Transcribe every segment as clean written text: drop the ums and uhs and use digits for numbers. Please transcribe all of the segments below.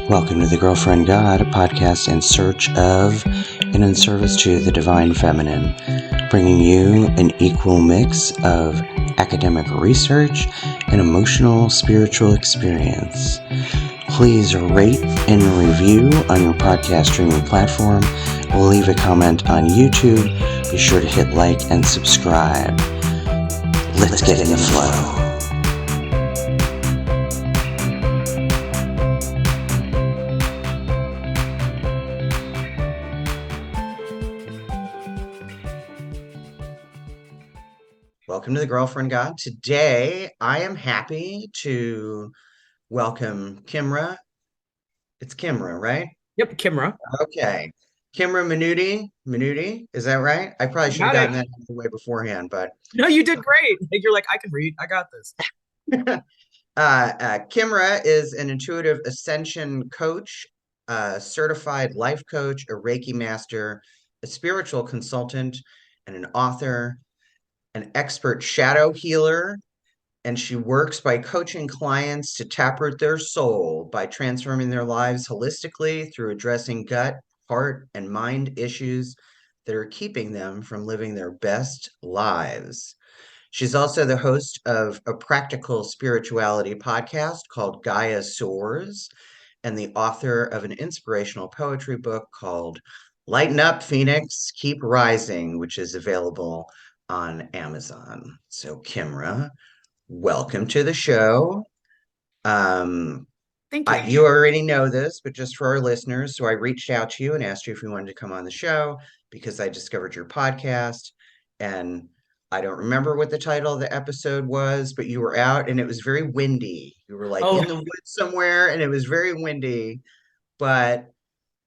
Welcome to the Girlfriend God, a podcast in search of and in service to the divine feminine, bringing you an equal mix of academic research and emotional spiritual experience. Please rate and review on your podcast streaming platform. Leave a comment on YouTube. Be sure to hit like and subscribe. Let's get in the flow. Welcome to the Girlfriend God. Today, I am happy to welcome Kimrâh. It's Kimrâh, right? Yep, Kimrâh. Okay. Kimrâh Minuty, is that right? I probably should have Got it. gotten that out of the way beforehand, but No, you did great. You're like, I can read. I got this. Kimrâh is an intuitive ascension coach, a certified life coach, a Reiki master, a spiritual consultant, and an author, an expert shadow healer, and she works by coaching clients to taproot their soul by transforming their lives holistically through addressing gut, heart, and mind issues that are keeping them from living their best lives. She's also the host of a practical spirituality podcast called Gaia Soars and the author of an inspirational poetry book called Lighten Up, Phoenix, Keep Rising, which is available on Amazon. So, Kimrâh, welcome to the show. Um, Thank you. you already know this, but just for our listeners, so I reached out to you and asked you if you wanted to come on the show because I discovered your podcast, and I don't remember what the title of the episode was, but you were out and it was very windy. You were like Oh, in the woods somewhere and it was very windy, but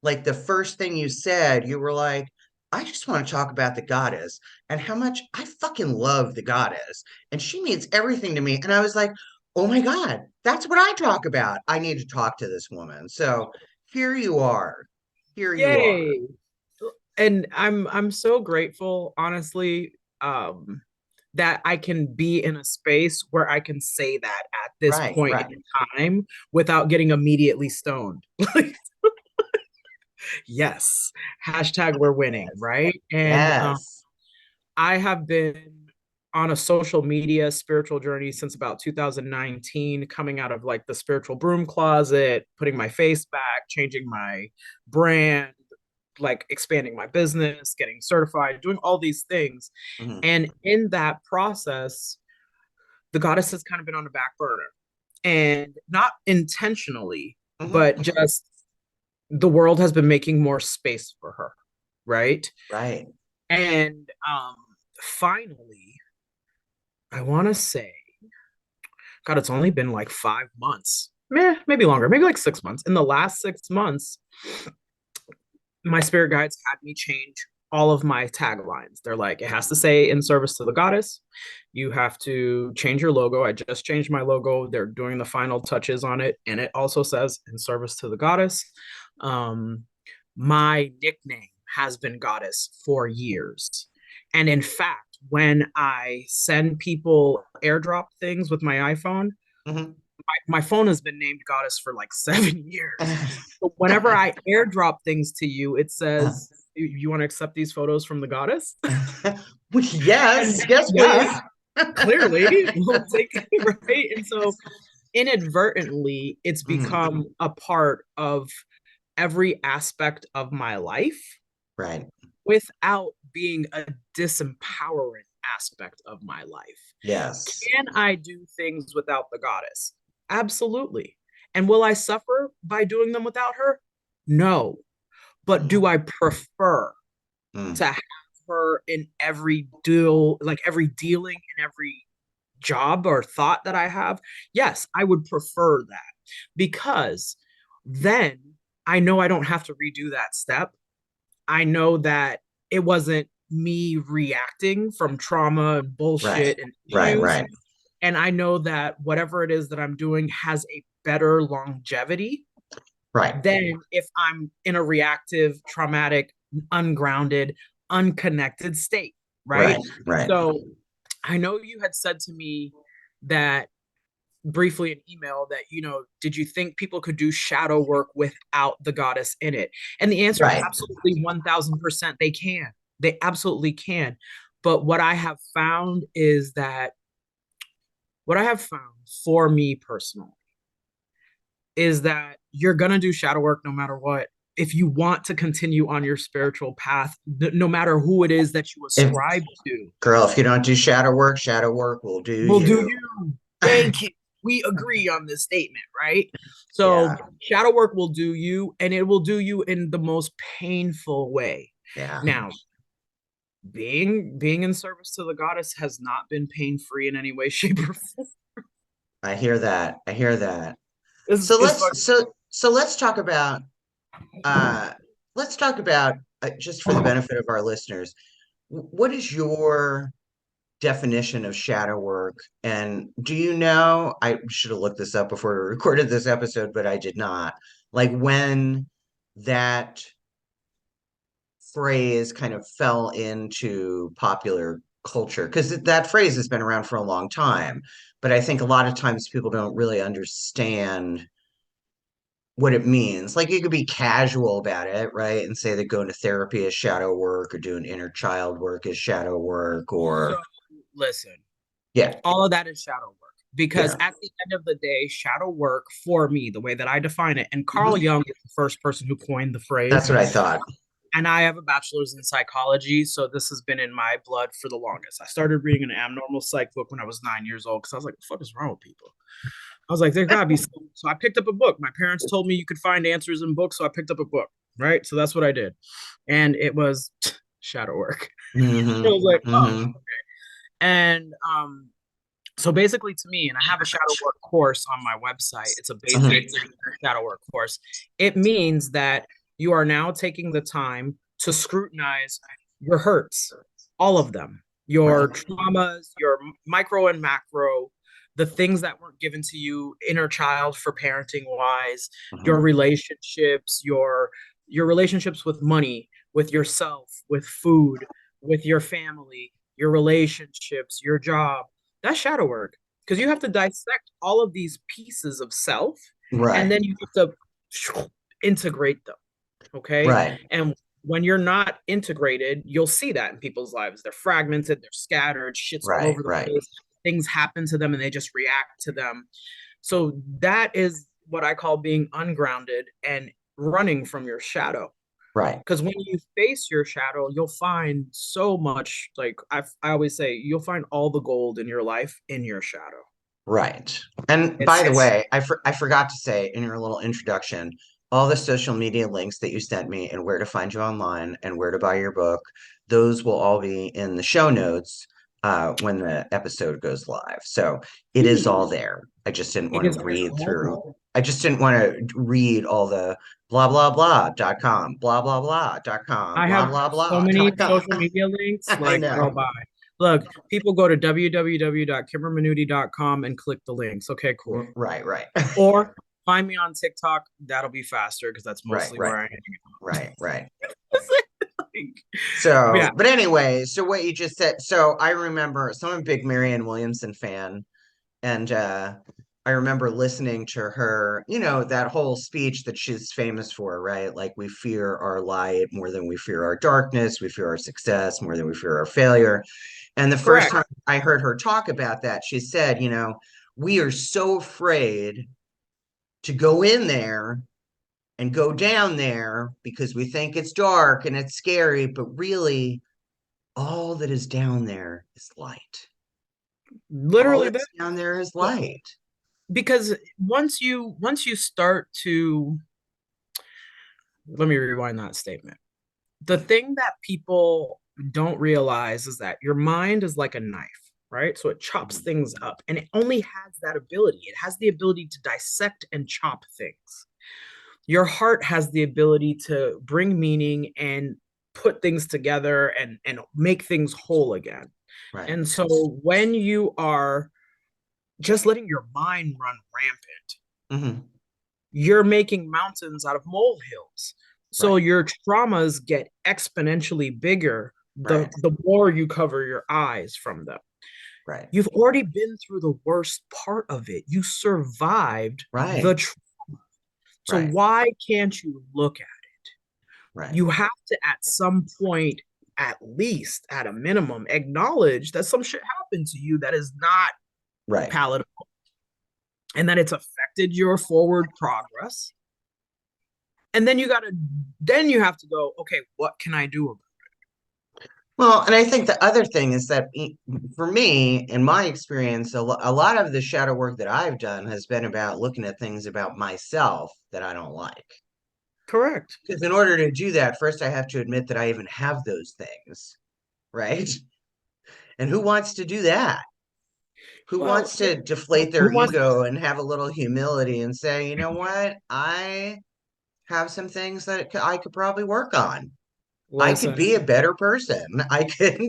like the first thing you said, you were like, I just want to talk about the goddess and how much I fucking love the goddess. And she means everything to me. And I was like, oh my God, that's what I talk about. I need to talk to this woman. So here you are. Here you are. yay. And I'm so grateful, honestly, that I can be in a space where I can say that at this Right, point right. in time without getting immediately stoned. Yes. Hashtag we're winning, Yes. right? And Yes. I have been on a social media spiritual journey since about 2019, coming out of like the spiritual broom closet, putting my face back, changing my brand, like expanding my business, getting certified, doing all these things. Mhm. And in that process, the goddess has kind of been on the back burner and not intentionally, Mhm, but mhm. just the world has been making more space for her. Right. Right. And finally, I want to say, God, it's only been like 5 months, maybe longer, maybe like 6 months. In the last 6 months, my spirit guides had me change all of my taglines. They're like, it has to say in service to the goddess. You have to change your logo. I just changed my logo. They're doing the final touches on it. And it also says in service to the goddess. Um, my nickname has been goddess for years. And in fact, when I send people airdrop things with my iPhone, Mhm. my phone has been named goddess for like 7 years. But whenever I airdrop things to you, it says, you want to accept these photos from the goddess? And Yes, please. yes, clearly we'll take it, right? And so inadvertently, it's Mhm. become a part of every aspect of my life Right. without being a disempowering aspect of my life. Yes. Can I do things without the goddess? Absolutely. And will I suffer by doing them without her? No. But Mhm. do I prefer to Mm. have her in every deal, like every dealing in every job or thought that I have? Yes, I would prefer that because then I know I don't have to redo that step. I know that it wasn't me reacting from trauma and Right. bullshit and Right. issues. Right. And I know that whatever it is that I'm doing has a better longevity Right. than if I'm in a reactive, traumatic, ungrounded, unconnected state. Right. Right. Right. So I know you had said to me that briefly an email that, did you think people could do shadow work without the goddess in it? And the answer is Right. absolutely 1000%. They can. They absolutely can. But what I have found for me personally is that you're going to do shadow work no matter what. If you want to continue on your spiritual path, no matter who it is that you If ascribe to, girl, if you don't do shadow work will do will do you. you. Thank you. We agree on this statement, right? So Yeah. shadow work will do you, and it will do you in the most painful way. Yeah. Now, being in service to the goddess has not been pain-free in any way, shape, or form. I hear that. I hear that. It's, So it's let's fucking so so uh let's talk about just for the benefit of our listeners, what is your definition of shadow work? And do you know, I should have looked this up before we recorded this episode, but I did not. Like when that phrase kind of fell into popular culture, because that phrase has been around for a long time, but I think a lot of times people don't really understand what it means. Like you could be casual about it, right? And say that going to therapy is shadow work or doing inner child work is shadow work so or listen, yeah, all of that is shadow work because yeah. at the end of the day, shadow work for me, the way that I define it, and Carl Mhm. Jung is the first person who coined the phrase. That's what I thought. And I have a bachelor's in psychology, so this has been in my blood for the longest. I started reading an abnormal psych book when I was 9 years old because I was like, "What the fuck is wrong with people?" I was like, "There gotta be something." So I picked up a book. My parents told me you could find answers in books, so I picked up a book. Right, so that's what I did, and it was shadow work. I Hmm. was like, "Oh," Hmm. and so basically, to me, and I have a shadow work course on my website. It's a basic Hmm. shadow work course. It means that you are now taking the time to scrutinize your hurts, all of them, your Right. traumas, your micro and macro, the things that weren't given to you, inner child for parenting wise, your Hmm. relationships, your relationships with money, with yourself, with food, with your family, your relationships, your job. That's shadow work because you have to dissect all of these pieces of self and Right. then you have to integrate them. Okay. Right. And when you're not integrated, you'll see that in people's lives. They're fragmented, they're scattered, shit's all Right. over the Right. place. Things happen to them and they just react to them. So that is what I call being ungrounded and running from your shadow. Right. Because when you face your shadow, you'll find so much. Like I always say, you'll find all the gold in your life in your shadow. Right. And by the It's way, I forgot to say in your little introduction, all the social media links that you sent me and where to find you online and where to buy your book, those will all be in the show notes when the episode goes live. So it is all there. I just didn't it want to is read through. all. I just didn't want to read all the blah blah blah.com, blah blah blah.com, I blah have blah so many blah.com. social media links. I Like, girl, know. bye. Look, people go to www.kimrahminuty.com and click the links. Okay, cool. Right, right. Or find me on TikTok. That'll be faster because that's Right, mostly right, where I am. right, right. Like, So, yeah, but anyway, so what you just said, so I remember, so I'm a big Marianne Williamson fan, and I remember listening to her, that whole speech that she's famous for, right? Like we fear our light more than we fear our darkness, we fear our success more than we fear our failure. And the first correct. time I heard her talk about that, she said, we are so afraid to go in there and go down there because we think it's dark and it's scary, but really all that is down there is light. All Literally, that's down there is that light. because once you start to let me rewind that statement. The thing that people don't realize is that your mind is like a knife, right? So it chops Mhm. things up and it only has that ability. It has the ability to dissect and chop things. Your heart has the ability to bring meaning and put things together and make things whole again. Right. And so when you are just letting your mind run rampant, Hmm. you're making mountains out of molehills. So Right. your traumas get exponentially bigger Right. the more you cover your eyes from them. Right. You've already been through the worst part of it. You survived Right. the trauma. So Right. why can't you look at it? Right. You have to, at some point, at least at a minimum, acknowledge that some shit happened to you that is not Right. palatable and that it's affected your forward progress. And then you have to go, okay, what can I do about Well, and I think the other thing is that for me, in my experience, a lot of the shadow work that I've done has been about looking at things about myself that I don't like. it? Correct. Because in order to do that, first I have to admit that I even have those things, right? And who wants to do that? Who Well, wants yeah. to deflate Who their wants ego and have a little humility and say, you know what? I have some things that I could probably work on. I could listen, be a better person. I could,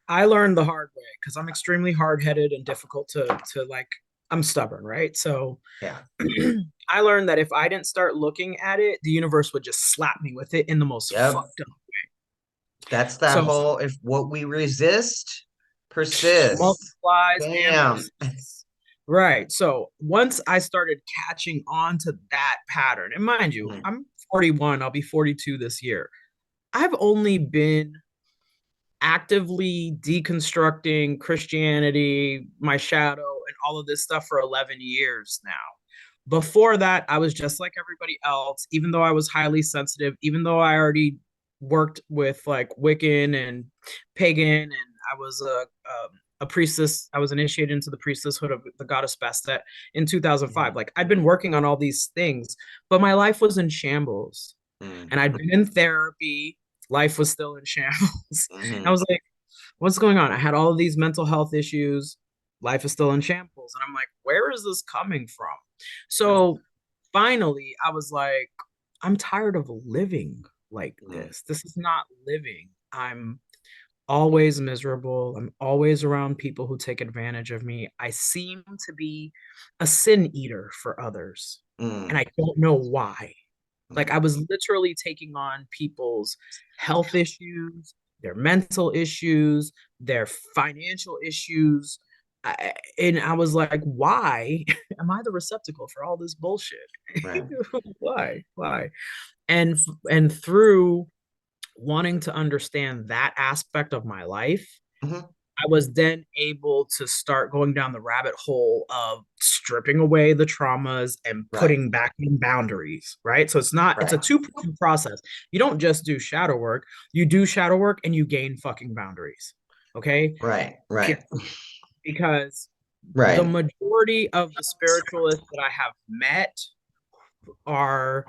I learned the hard way because I'm extremely hard-headed and difficult to like I'm stubborn, right? So yeah. I learned that if I didn't start looking at it, the universe would just slap me with it in the most Yep. fucked up. That's that So whole if what we resist persists. multiplies and Bam. persists. Right. So once I started catching on to that pattern, and mind you, Mhm. I'm 41, I'll be 42 this year. I've only been actively deconstructing Christianity, my shadow, and all of this stuff for 11 years now. Before that, I was just like everybody else, even though I was highly sensitive, even though I already worked with like Wiccan and pagan, and I was a priestess. I was initiated into the priestesshood of the goddess Bastet in 2005. Mhm. Like I'd been working on all these things, but my life was in shambles. Mhm. And I'd been in therapy. Life was still in shambles. I Mhm. was like, what's going on? I had all of these mental health issues. Life is still in shambles. And I'm like, where is this coming from? Right. So finally, I was like, I'm tired of living like Mhm. this. This is not living. I'm always miserable. I'm always around people who take advantage of me. I seem to be a sin eater for others, and Mhm. I don't know why. Like Mhm. I was literally taking on people's health issues, their mental issues, their financial issues. And I was like, why am I the receptacle for all this bullshit? Right. Why? Why? And through wanting to understand that aspect of my life, Mhm. I was then able to start going down the rabbit hole of stripping away the traumas and Right. putting back in boundaries, right? So it's a Right. two-pronged process. You don't just do shadow work, you do shadow work and you gain fucking boundaries. Okay? Right. Period. Right. Because the Right. majority of the spiritualists that I have met are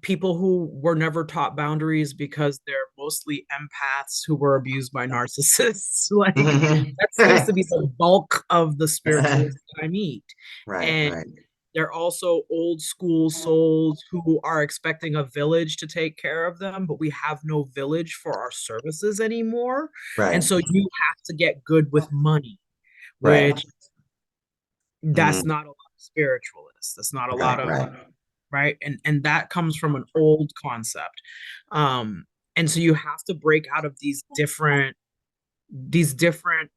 people who were never taught boundaries because they're mostly empaths who were abused by narcissists. Like Mhm. that seems to be the bulk of the spiritualists that I meet. Right. And Right. they're also old school souls who are expecting a village to take care of them, but we have no village for our services anymore. And Right. so you have to get good with money, Right. which that's Mhm. not a lot of spiritualists. That's not a lot Right. of Right. right, and that comes from an old concept. And so you have to break out of these different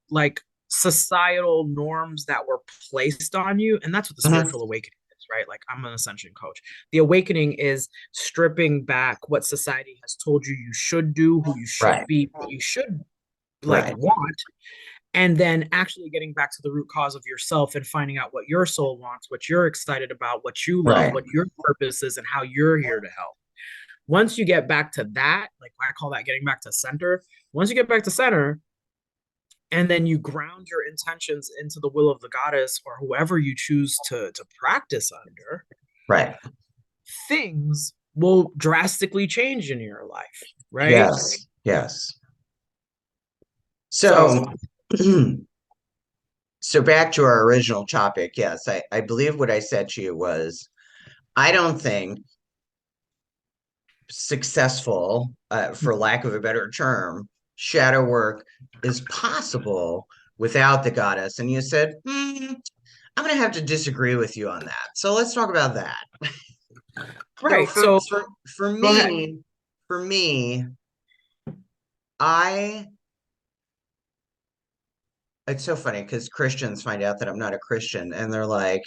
like societal norms that were placed on you, and that's what the Mhm. spiritual awakening is, right? Like I'm an ascension coach. The awakening is stripping back what society has told you you should do, who you should Right. be, what you should like Right. want, and then actually getting back to the root cause of yourself and finding out what your soul wants, what you're excited about, what you love, Right. what your purpose is, and how you're here to help. Once you get back to that, like I call that getting back to center. Once you get back to center, and then you ground your intentions into the will of the goddess or whoever you choose to practice under, Right. things will drastically change in your life, right? Yes. Yes. So So, so back to our original topic. Yes, I believe what I said to you was I don't think successful, for lack of a better term, shadow work is possible without the goddess. And you said, I'm going to have to disagree with you on that. So let's talk about that. So right, so for go ahead. me, I it's so funny because Christians find out that I'm not a Christian and they're like,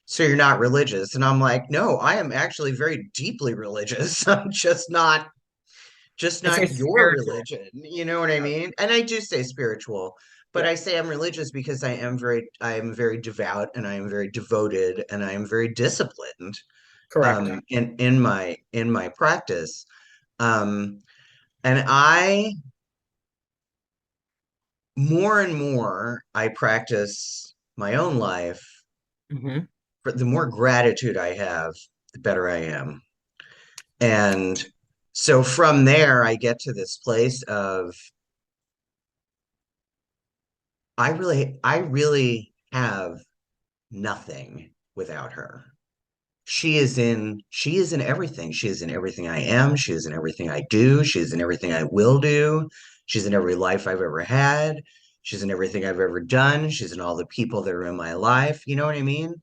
so you're not religious? And I'm like, no, I am actually very deeply religious. I'm just I'd say not your spiritual. religion. You know what I mean? And I do say spiritual, but Yeah, I say I'm religious because I am very devout and I am very devoted and I am very disciplined correct. in my practice. Um, and I more and more I practice my own life, Hmm. but the more gratitude I have, the better I am. And so from there, I get to this place of I really have nothing without her. She is in everything. She is in everything I am. She is in everything I do. She is in everything I will do. She's in every life I've ever had. She's in everything I've ever done. She's in all the people that are in my life. You know what I mean? Agreed.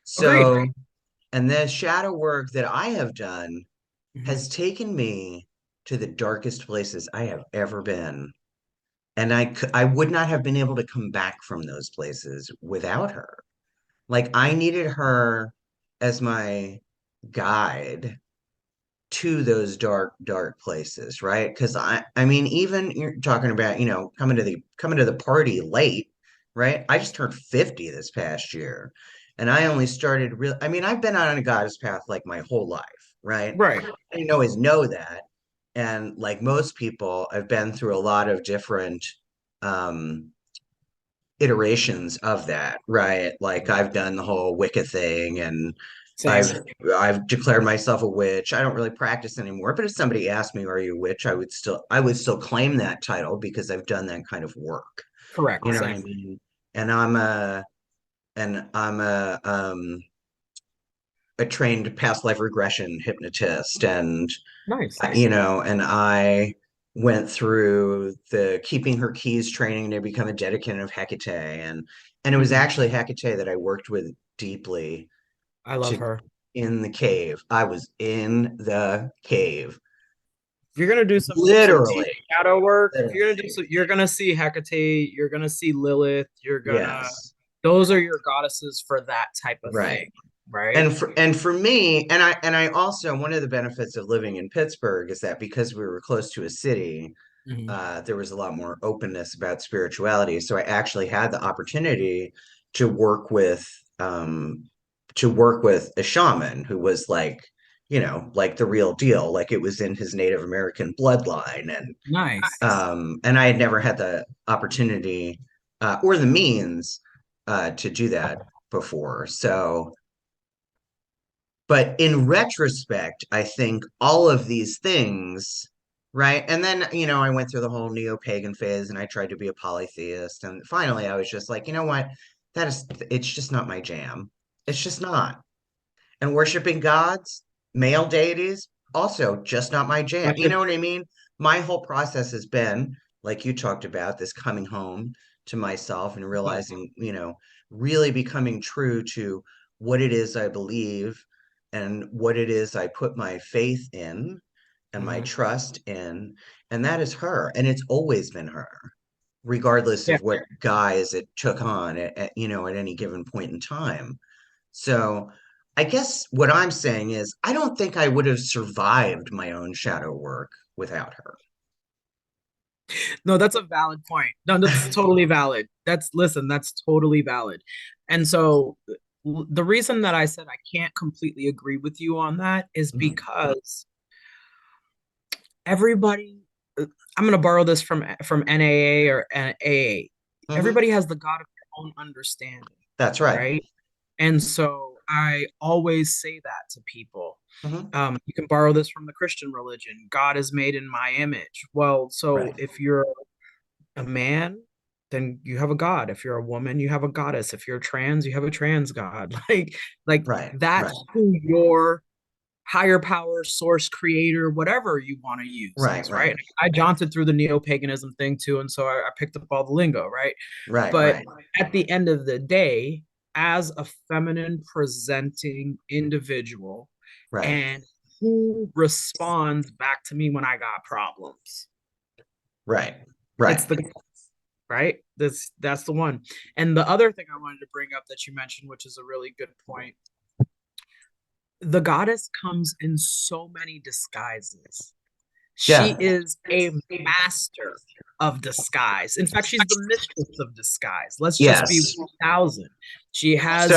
So, and the shadow work that I have done Hmm. has taken me to the darkest places I have ever been. And I would not have been able to come back from those places without her. Like I needed her as my guide to those dark places, right? Because I mean, even you're talking about, coming to the party late, right? I just turned 50 this past year. And I only started real I mean, I've been on a goddess path like my whole life, right? Right. I didn't always know that. And like most people, I've been through a lot of different um iterations of that, right? Like I've done the whole Wicca thing and Same. I've I've declared myself a witch. I don't really practice anymore, but if somebody asked me, "Are you a witch?" I would still claim that title because I've done that kind of work. Correct. You know what I Same. mean? And I'm a trained past life regression hypnotist and Nice. and I went through the keeping her keys training to become a dedicant of Hecate, and it was Hmm. actually Hecate that I worked with deeply I love to her. in the cave. I was in the cave, If you're gonna do some deep literally, shadow work, if you're literally. gonna do so, you're gonna see Hecate, you're gonna see Lilith, you're gonna Yes, those are your goddesses for that type of right. thing, right? And for me, and I also one of the benefits of living in Pittsburgh is that because we were close to a city, Hmm. there was a lot more openness about spirituality. So I actually had the opportunity to work with um, a shaman who was like, like the real deal, like it was in his Native American bloodline, Nice. and I had never had the opportunity or the means to do that before. So but in retrospect, I think all of these things, right? And then, I went through the whole neo-pagan phase and I tried to be a polytheist. And finally, I was just like, you know what? It's just not my jam. It's just not. And worshiping gods, male deities, also just not my jam. Bunch You of know what I mean? My whole process has been, like you talked about, this coming home to myself and realizing, really becoming true to what it is I believe and what it is I put my faith in and my Mhm. trust in. And that is her. And it's always been her, regardless Yeah. of what guise it took on at any given point in time. So I guess what I'm saying is I don't think I would have survived my own shadow work without her. No, that's a valid point. No, that's totally valid. That's totally valid. And so the reason that I said I can't completely agree with you on that is Mhm. because everybody, I'm going to borrow this from NAA or AA. Mhm. Everybody has the God of their own understanding, That's right. right? And so I always say that to people. Mhm. You can borrow this from the Christian religion. God is made in my image. Well, so Right. if you're a man, then you have a god. If you're a woman, you have a goddess. If you're trans, you have a trans god. Like Right. Right. that's who your higher power, source, creator, whatever you want to use Right. is, right? Right. I jaunted through the neo-paganism thing too, and so I picked up all the lingo, right? Right. But Right. at the end of the day, as a feminine presenting individual, Right. and who responds back to me when I got problems? Right. It's Right. the right? That's the one. And the other thing I wanted to bring up that you mentioned, which is a really good point, the goddess comes in so many disguises. She Yeah. is a master of disguise. In fact, she's the mistress of disguise. Let's just be Yes. 1,000. She has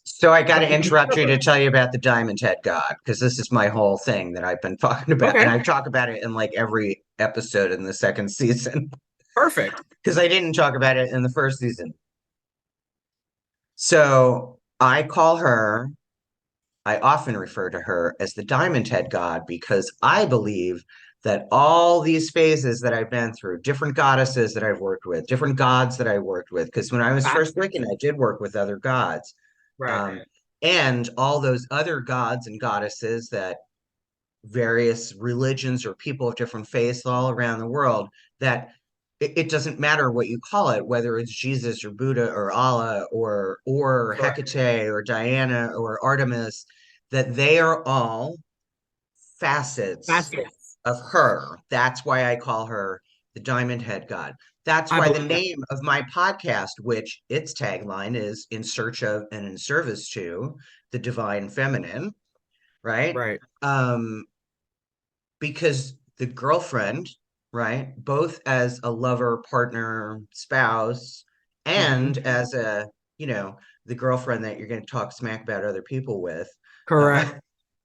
So I got her to own interrupt you to server. tell you about the Diamond Head God, because this is my whole thing that I've been talking about, and Okay, I talk about it in like every episode in the second season, perfect. because I didn't talk about it in the first season. So I call her, I often refer to her as the Diamond Head God because I believe that all these phases that I've been through, different goddesses that I've worked with, different gods that I worked with, because when I was first Wiccan, I did work with other gods. Right. Um, and all those other gods and goddesses that various religions or people of different faiths all around the world, that it doesn't matter what you call it, whether it's Jesus or Buddha or Allah or Correct. Hecate or Diana or Artemis, that they are all facets Facets. of her. That's why I call her the Diamond Head God. That's I why the believe that. name of my podcast, which its tagline is "In Search of and in Service to the Divine Feminine," right? Right. Um, because the girlfriend, right, both as a lover, partner, spouse, Hmm. and as a, you know, the girlfriend that you're going to talk smack about other people with, uh, Correct.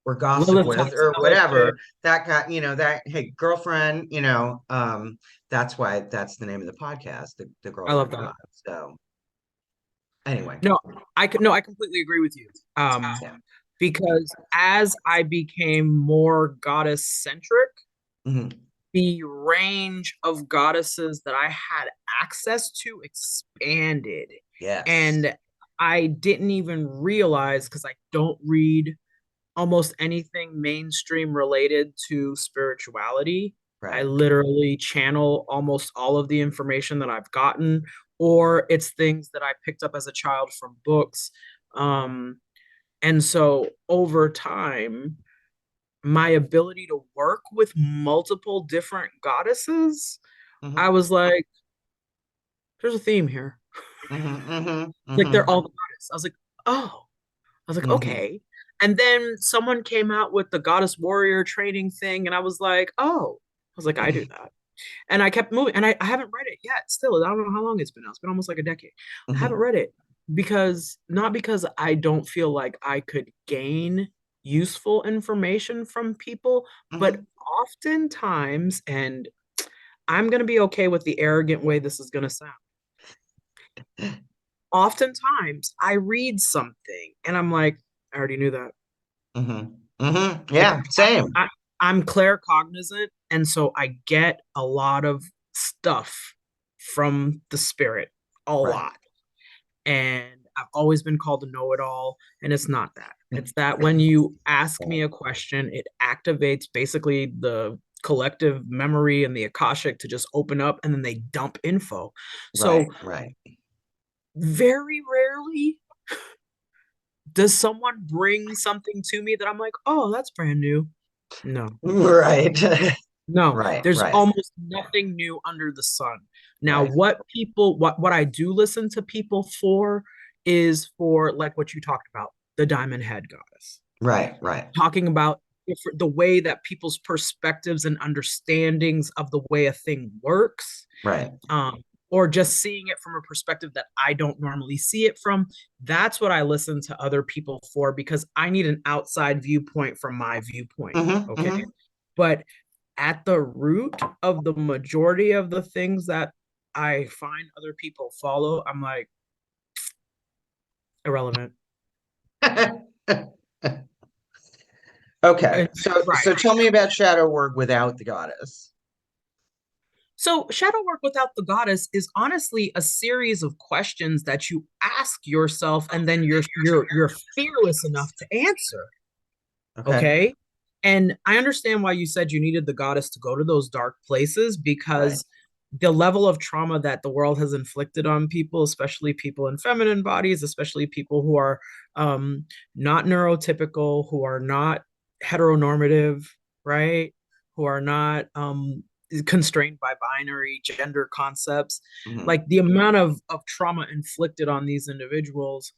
or gossip Lilith with, talks or about it too. whatever. That got, that, hey, girlfriend, that's why that's the name of the podcast, the I love girlfriend that. God. So anyway, No, I completely agree with you. yeah. Because as I became more goddess centric, Hmm. the range of goddesses that I had access to expanded. Yes. And I didn't even realize because I don't read almost anything mainstream related to spirituality. I Right. literally channel almost all of the information that I've gotten, or it's things that I picked up as a child from books. Um, and so over time, my ability to work with multiple different goddesses, I Hmm. was like, there's a theme here. Hmm. Hmm. Like they're Hmm. all goddess. I was like, oh, I was like, Hmm. okay. And then someone came out with the goddess warrior training thing, and I was like, oh, I was like, I do that. And I kept moving, and I haven't read it yet. Still, I don't know how long it's been now. It's been almost like a decade. I haven't Hmm. read it because not because I don't feel like I could gain useful information from people, but Hmm. oftentimes, and I'm going to be okay with the arrogant way this is going to sound. Oftentimes, I read something and I'm like, I already knew that. Hmm. Hmm. Like Yeah, same. I'm claircognizant, and so I get a lot of stuff from the spirit, a Right. lot. And I've always been called a know-it-all, and it's not that. It's that when you ask me a question, it activates basically the collective memory and the Akashic to just open up, and then they dump info. Right, So right. very rarely does someone bring something to me that I'm like, oh, that's brand new. No. Right. No, Right, there's right, almost nothing new under the sun. Now, right, what I do listen to people for is for like what you talked about, the diamond head goddess. right, right, Talking about the way that people's perspectives and understandings of the way a thing works, right. um, or just seeing it from a perspective that I don't normally see it from. That's what I listen to other people for because I need an outside viewpoint from my viewpoint. Hmm. Okay. Hmm. But at the root of the majority of the things that I find other people follow, I'm like, irrelevant. Okay, And, so right. tell me about shadow work without the goddess. So, shadow work without the goddess is honestly a series of questions that you ask yourself, and then you're fearless enough to answer. Okay. Okay. And I understand why you said you needed the goddess to go to those dark places Right, because the level of trauma that the world has inflicted on people, especially people in feminine bodies, especially people who are not neurotypical, who are not heteronormative, right? Who are not constrained by binary gender concepts. Mhm. Like the amount of trauma inflicted on these individuals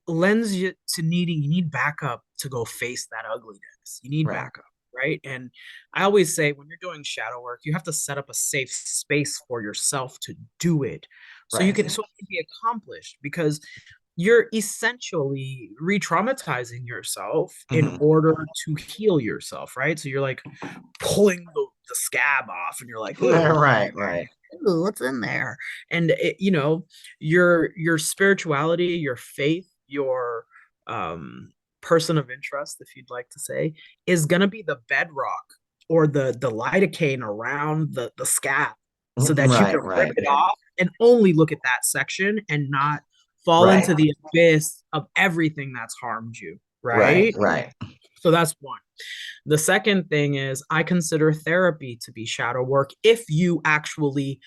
lends you to needing, you need backup to go face that ugliness. You need Right. backup, right? And I always say when you're doing shadow work, you have to set up a safe space for yourself to do it. So you Right. can, so it can be accomplished, because you're essentially re-traumatizing yourself in Mhm. order to heal yourself, right? So you're like pulling the scab off and you're like, Right. Right. ooh, what's in there? And your spirituality, your faith, your um person of interest, if you'd like to say, is gonna be the bedrock or the lidocaine around the scab, so that you can Right. rip Right. it off and only look at that section and not fall Right. into the abyss of everything that's harmed you, Right. right? Right. So that's one. The second thing is, I consider therapy to be shadow work if you actually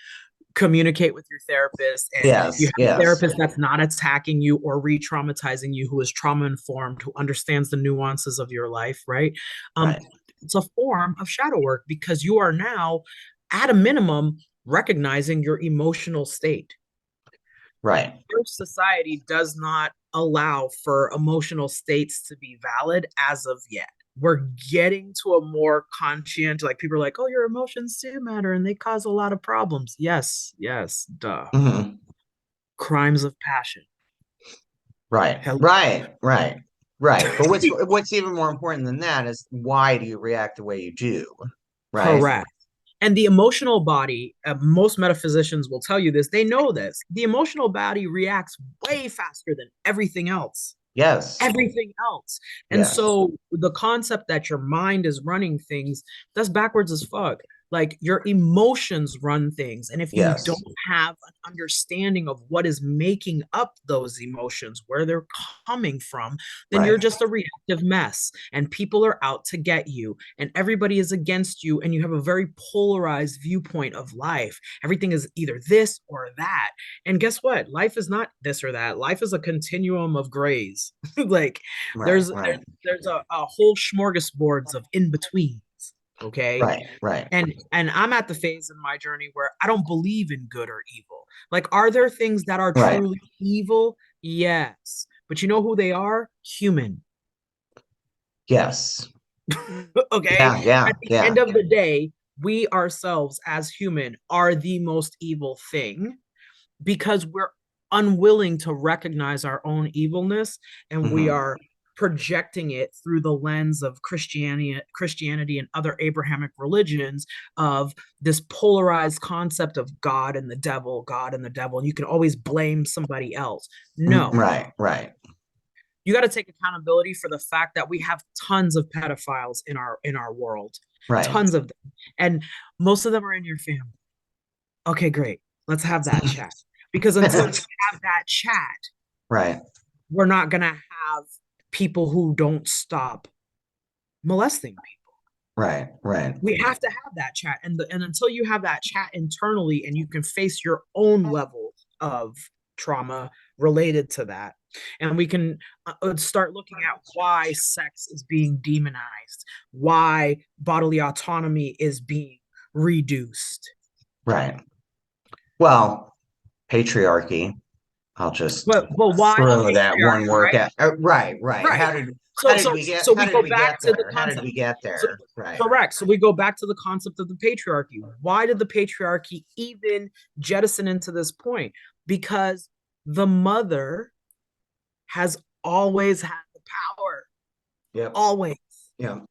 communicate with your therapist and you Yes. have a Yes. therapist that's not attacking you or re-traumatizing you, who is trauma informed, who understands the nuances of your life, right? um Right. it's a form of shadow work, because you are now at a minimum recognizing your emotional state. Right. Our society does not allow for emotional states to be valid as of yet. We're getting to a more conscient, like people are like, oh, your emotions do matter and they cause a lot of problems. Yes, yes, duh. Mhm. Crimes of passion. Right. Hell, Right. Right. Right. But what's even more important than that is, why do you react the way you do? Right. correct. And the emotional body, most metaphysicians will tell you this, they know this. The emotional body reacts way faster than everything else. Yes. Everything else. And Yes. so the concept that your mind is running things, that's backwards as fuck. Like your emotions run things. And if you don't Yes. have an understanding of what is making up those emotions, where they're coming from, then you're Right. just a reactive mess. And people are out to get you. And everybody is against you. And you have a very polarized viewpoint of life. Everything is either this or that. And guess what? Life is not this or that. Life is a continuum of grays. Like Right. there's there's Right. there's a whole smorgasbords of in betweens. Okay. Right. Right. And I'm at the phase in my journey where I don't believe in good or evil. Like, are there things that are Right. truly evil? Yes. But you know who they are? Human. Yes. Okay. Yeah. Yeah. At the Yeah. end of the day, we ourselves as human are the most evil thing, because we're unwilling to recognize our own evilness, and we Hmm. are projecting it through the lens of Christianity and other Abrahamic religions, of this polarized concept of God and the devil, God and the devil, and you can always blame somebody else. No, Right. Right. you got to take accountability for the fact that we have tons of pedophiles in our world, Right. tons of them, and most of them are in your family. Okay, great. Let's have that chat. Because until you have that chat, Right. we're not going to have people who don't stop molesting people. Right. Right. We have to have that chat. And until you have that chat internally and you can face your own level of trauma related to that, and we can start looking at why sex is being demonized, why bodily autonomy is being reduced. Right. Well, patriarchy. I'll just But why the throw that one patriarchy, word right? out. Right. Right. Right. How So did so we get so how we did go we back get to the there? How did concept. we get So there? Right. correct. So we go back to the concept of the patriarchy. Why did the patriarchy even jettison into this point? Because the mother has always had the power. Yep. Always. Yep.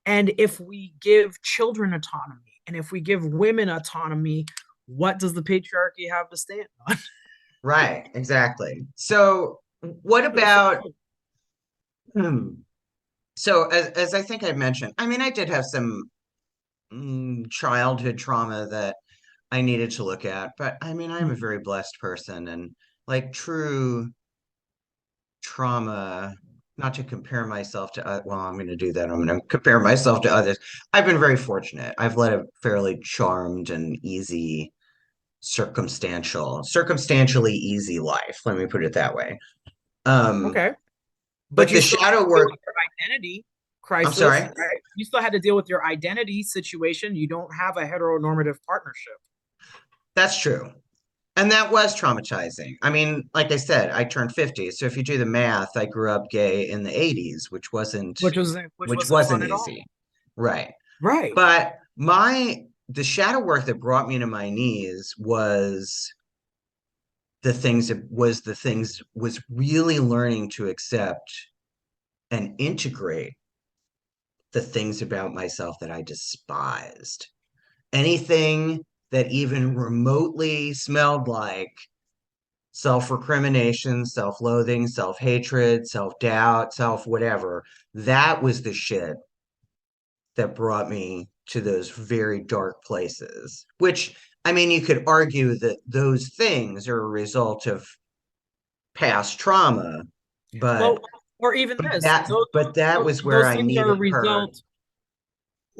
And if we give children autonomy and if we give women autonomy, what does the patriarchy have to stand on? Right. Exactly. So what about hmm, so as I think I mentioned, I mean, I did have some childhood trauma that I needed to look at, but I mean, I'm a very blessed person, and like true trauma, not to compare myself to, well, I'm going to do that. I'm going to compare myself to others. I've been very fortunate. I've led a fairly charmed and easy, circumstantially easy life. Let me put it that way. Um, Okay. But but you the still have shadow to deal work, with your identity. I'm crisis, sorry. right? You still had to deal with your identity situation. You don't have a heteronormative partnership. That's true. And that was traumatizing. I mean, like I said, I turned 50. So if you do the math, I grew up gay in the 80s, Which which wasn't wasn't fun at all. easy. Right. Right. But the shadow work that brought me to my knees was really learning to accept and integrate the things about myself that I despised. Anything that even remotely smelled like self-recrimination, self-loathing, self-hatred, self-doubt, self-whatever, that was the shit that brought me to those very dark places. Which, I mean, you could argue that those things are a result of past trauma, Well, but or even but this, that but that was where those I things are a needed her. result.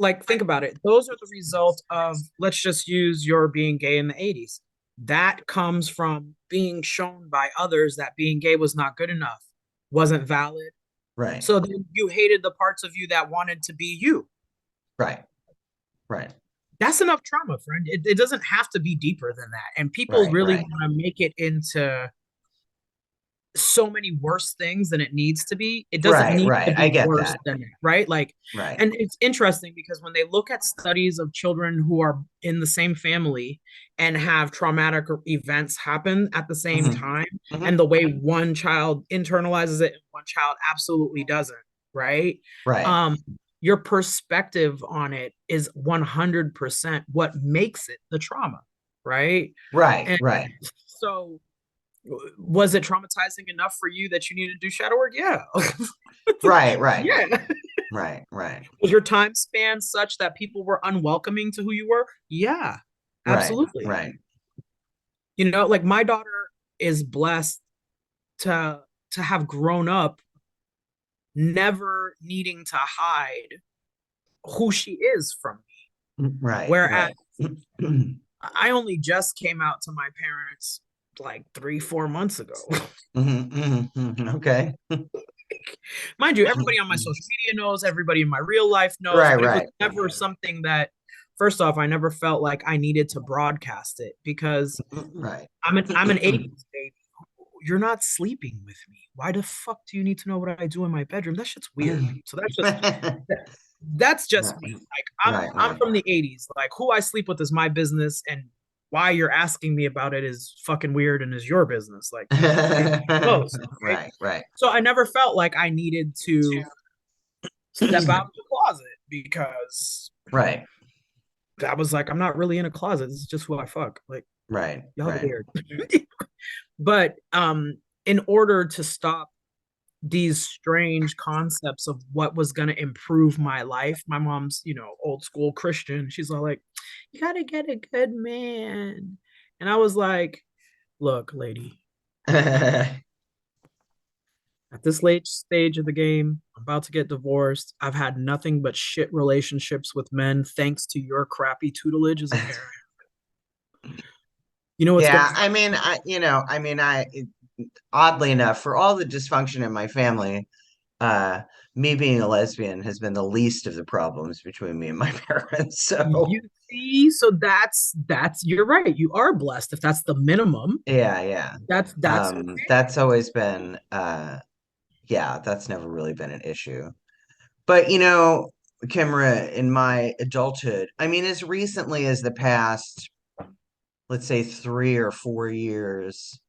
Like, think about it. Those are the result of, let's just use your being gay in the 80s. That comes from being shown by others that being gay was not good enough, wasn't valid. Right, So then you hated the parts of you that wanted to be you. right, right, That's enough trauma, friend. It doesn't have to be deeper than that. And people right, really right, want to make it into so many worse things than it needs to be. It doesn't right, need to right. I be get worse that. than that, right? Like, Right. and it's interesting because when they look at studies of children who are in the same family and have traumatic events happen at the same Hmm. time, Hmm. and the way one child internalizes it and one child absolutely doesn't, right? Right, Um, your perspective on it is 100% what makes it the trauma, right? right, And right, so was it traumatizing enough for you that you needed to do shadow work? Yeah. right, right, Yeah. right, right, Was your time span such that people were unwelcoming to who you were? Yeah, right, absolutely. right. You know, like my daughter is blessed to have grown up never needing to hide who she is from me. Right, Whereas right. Mhm, I only just came out to my parents like 3, 4 months ago. mhm, mhm. Okay. Mind you, everybody on my social media knows, everybody in my real life knows, Right, but it was right, never something that, first off, I never felt like I needed to broadcast it because right. I'm an 80s baby. You're not sleeping with me. Why the fuck do you need to know what I do in my bedroom? That shit's weird. So that's just me. Like Right, I'm right. from the 80s. Like who I sleep with is my business, and why you're asking me about it is fucking weird and is your business. Like most, right? Right, right. So I never felt like I needed to step out of the closet because Right, that was like I'm not really in a closet. This is just who I fuck. Like right, y'all are right. weird. But in order to stop these strange concepts of what was going to improve my life, my mom's, old school Christian. She's all like, "You got to get a good man." And I was like, "Look, lady, at this late stage of the game, I'm about to get divorced. I've had nothing but shit relationships with men thanks to your crappy tutelage as a parent. You know what's gonna Yeah, I mean, oddly enough, for all the dysfunction in my family, uh, me being a lesbian has been the least of the problems between me and my parents. So, you see? So that's you're right. You are blessed if that's the minimum. yeah, yeah. That's That's always been, yeah, that's never really been an issue. But, Kimra, in my adulthood, I mean, as recently as the past, let's say 3 or 4 years,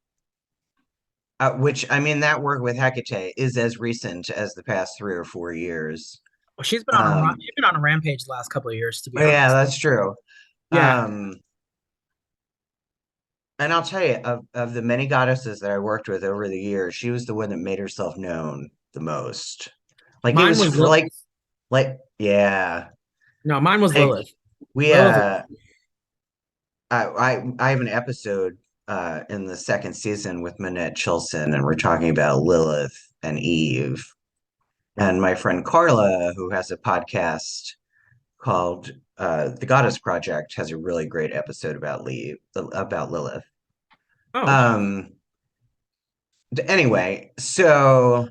which I mean, that work with Hecate is as recent as the past 3 or 4 years. well, she's been on a Um, she's been on a rampage the last couple of years, to be yeah, honest. that's true. Yeah. Um, and I'll tell you, of the many goddesses that I worked with over the years, she was the one that made herself known the most. Like it Mine was was for Lilith. yeah, No, mine was like Lilith. we Lilith. I have an episode in the second season with Manette Chilson, and we're talking about Lilith and Eve. And my friend Carla, who has a podcast called The Goddess Project, has a really great episode about Lilith. Oh, Um, anyway, so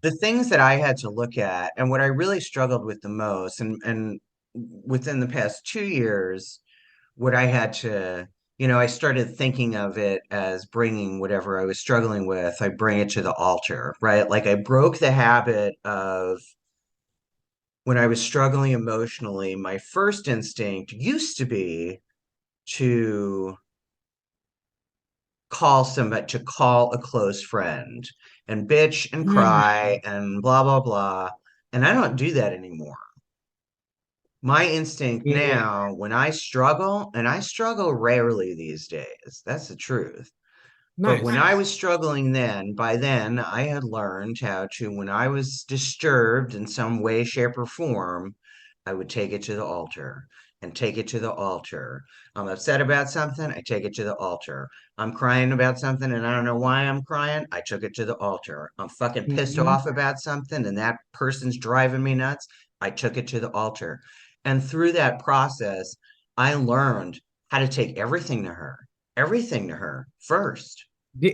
the things that I had to look at and what I really struggled with the most, and within the past 2 years, what I had to, I started thinking of it as bringing whatever I was struggling with, I bring it to the altar, right? Like I broke the habit of when I was struggling emotionally, my first instinct used to be to call a close friend and bitch and cry Mm, and blah blah blah. And I don't do that anymore. My instinct yeah, now, when I struggle, and I struggle rarely these days, that's the truth. But when nice. I was struggling then, by then I had learned how to, when I was disturbed in some way, shape, or form, I would take it to the altar and take it to the altar. I'm upset about something, I take it to the altar. I'm crying about something and I don't know why I'm crying, I took it to the altar. I'm fucking pissed Hmm. off about something and that person's driving me nuts, I took it to the altar. And through that process, I learned how to take everything to her first.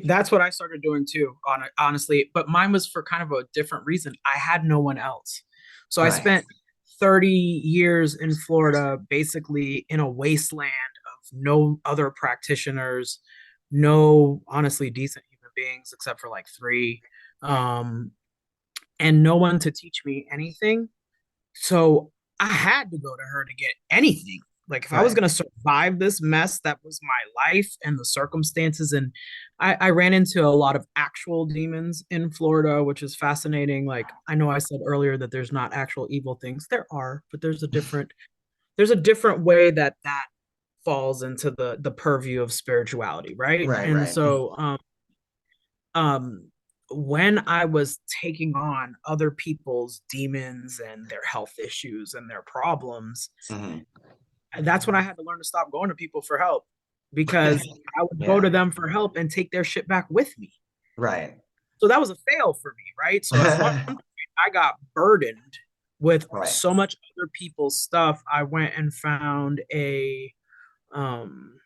That's what I started doing too, honestly. But mine was for kind of a different reason. I had no one else. So I Right. spent 30 years in Florida, basically in a wasteland of no other practitioners, no honestly decent human beings except for like three, um, and no one to teach me anything. So I had to go to her to get anything. Like if I was Right. gonna survive this mess that was my life and the circumstances, and I ran into a lot of actual demons in Florida, which is fascinating. Like I know I said earlier that there's not actual evil things. There are, but there's a different way that that falls into the purview of spirituality, right? Right, And right. so um when I was taking on other people's demons and their health issues and their problems, Hmm. that's when I had to learn to stop going to people for help because I would go Yeah. to them for help and take their shit back with me. Right. So that was a fail for me, right? So at one point, I got burdened with Right. so much other people's stuff. I went and found um,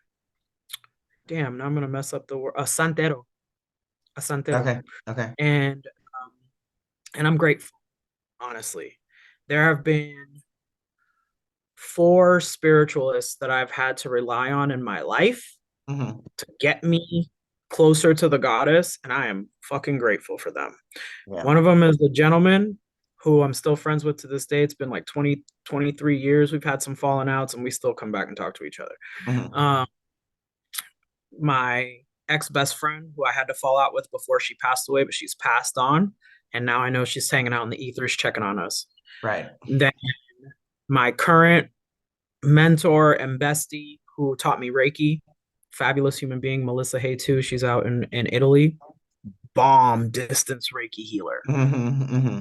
damn, now I'm gonna mess up the word, a santero, Okay. Okay. and um, and I'm grateful, honestly. There have been four spiritualists that I've had to rely on in my life Hmm. to get me closer to the goddess, and I am fucking grateful for them. Yeah. One of them is a gentleman who I'm still friends with to this day. It's been like 20, 23 years. We've had some falling outs and we still come back and talk to each other. Hmm. Um, my ex best friend, who I had to fall out with before she passed away, but she's passed on. And now I know she's hanging out in the ethers checking on us. Right. Then my current mentor and bestie who taught me Reiki, fabulous human being, Melissa Hay too. She's out in Italy. Bomb distance Reiki healer. Hmm. Hmm.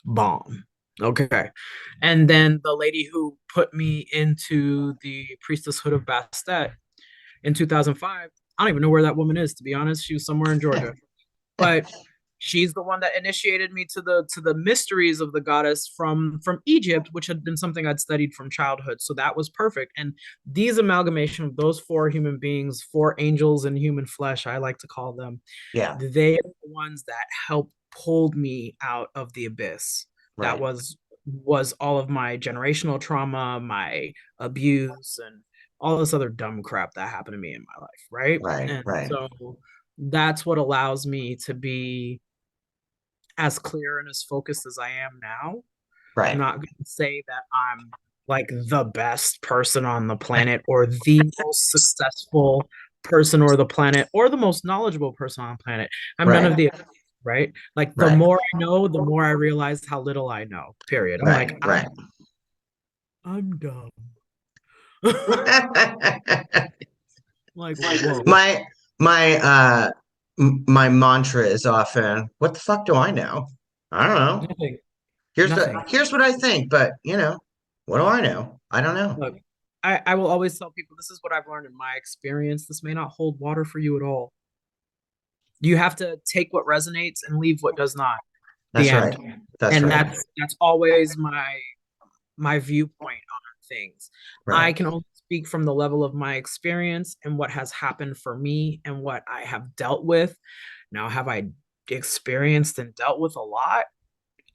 Bomb. Okay. And then the lady who put me into the priestesshood of Bastet in 2005, I don't even know where that woman is, to be honest. She was somewhere in Georgia. But she's the one that initiated me to the mysteries of the goddess from Egypt, which had been something I'd studied from childhood. So that was perfect. And these amalgamation of those four human beings, four angels in human flesh, I like to call them, Yeah. they are the ones that helped pulled me out of the abyss. That Right. was all of my generational trauma, my abuse, and all this other dumb crap that happened to me in my life, right? Right. And Right. so that's what allows me to be as clear and as focused as I am now. I'm Right. not going to say that I'm like the best person on the planet or the most successful person or the planet or the most knowledgeable person on the planet. I'm none of Right. the right. Like the Right. more I know, the more I realize how little I know. Period. I'm Right. like Right. I'm dumb. Like whoa, my my mantra is often, what the fuck do I know? I don't know. nothing, Here's nothing. here's what I think, but what do I know? I don't know. Look, I will always tell people this is what I've learned in my experience. This may not hold water for you at all. You have to take what resonates and leave what does not. The That's right. end. That's And right. that's always my viewpoint on things. I Right. can only speak from the level of my experience and what has happened for me and what I have dealt with. Now, have I experienced and dealt with a lot.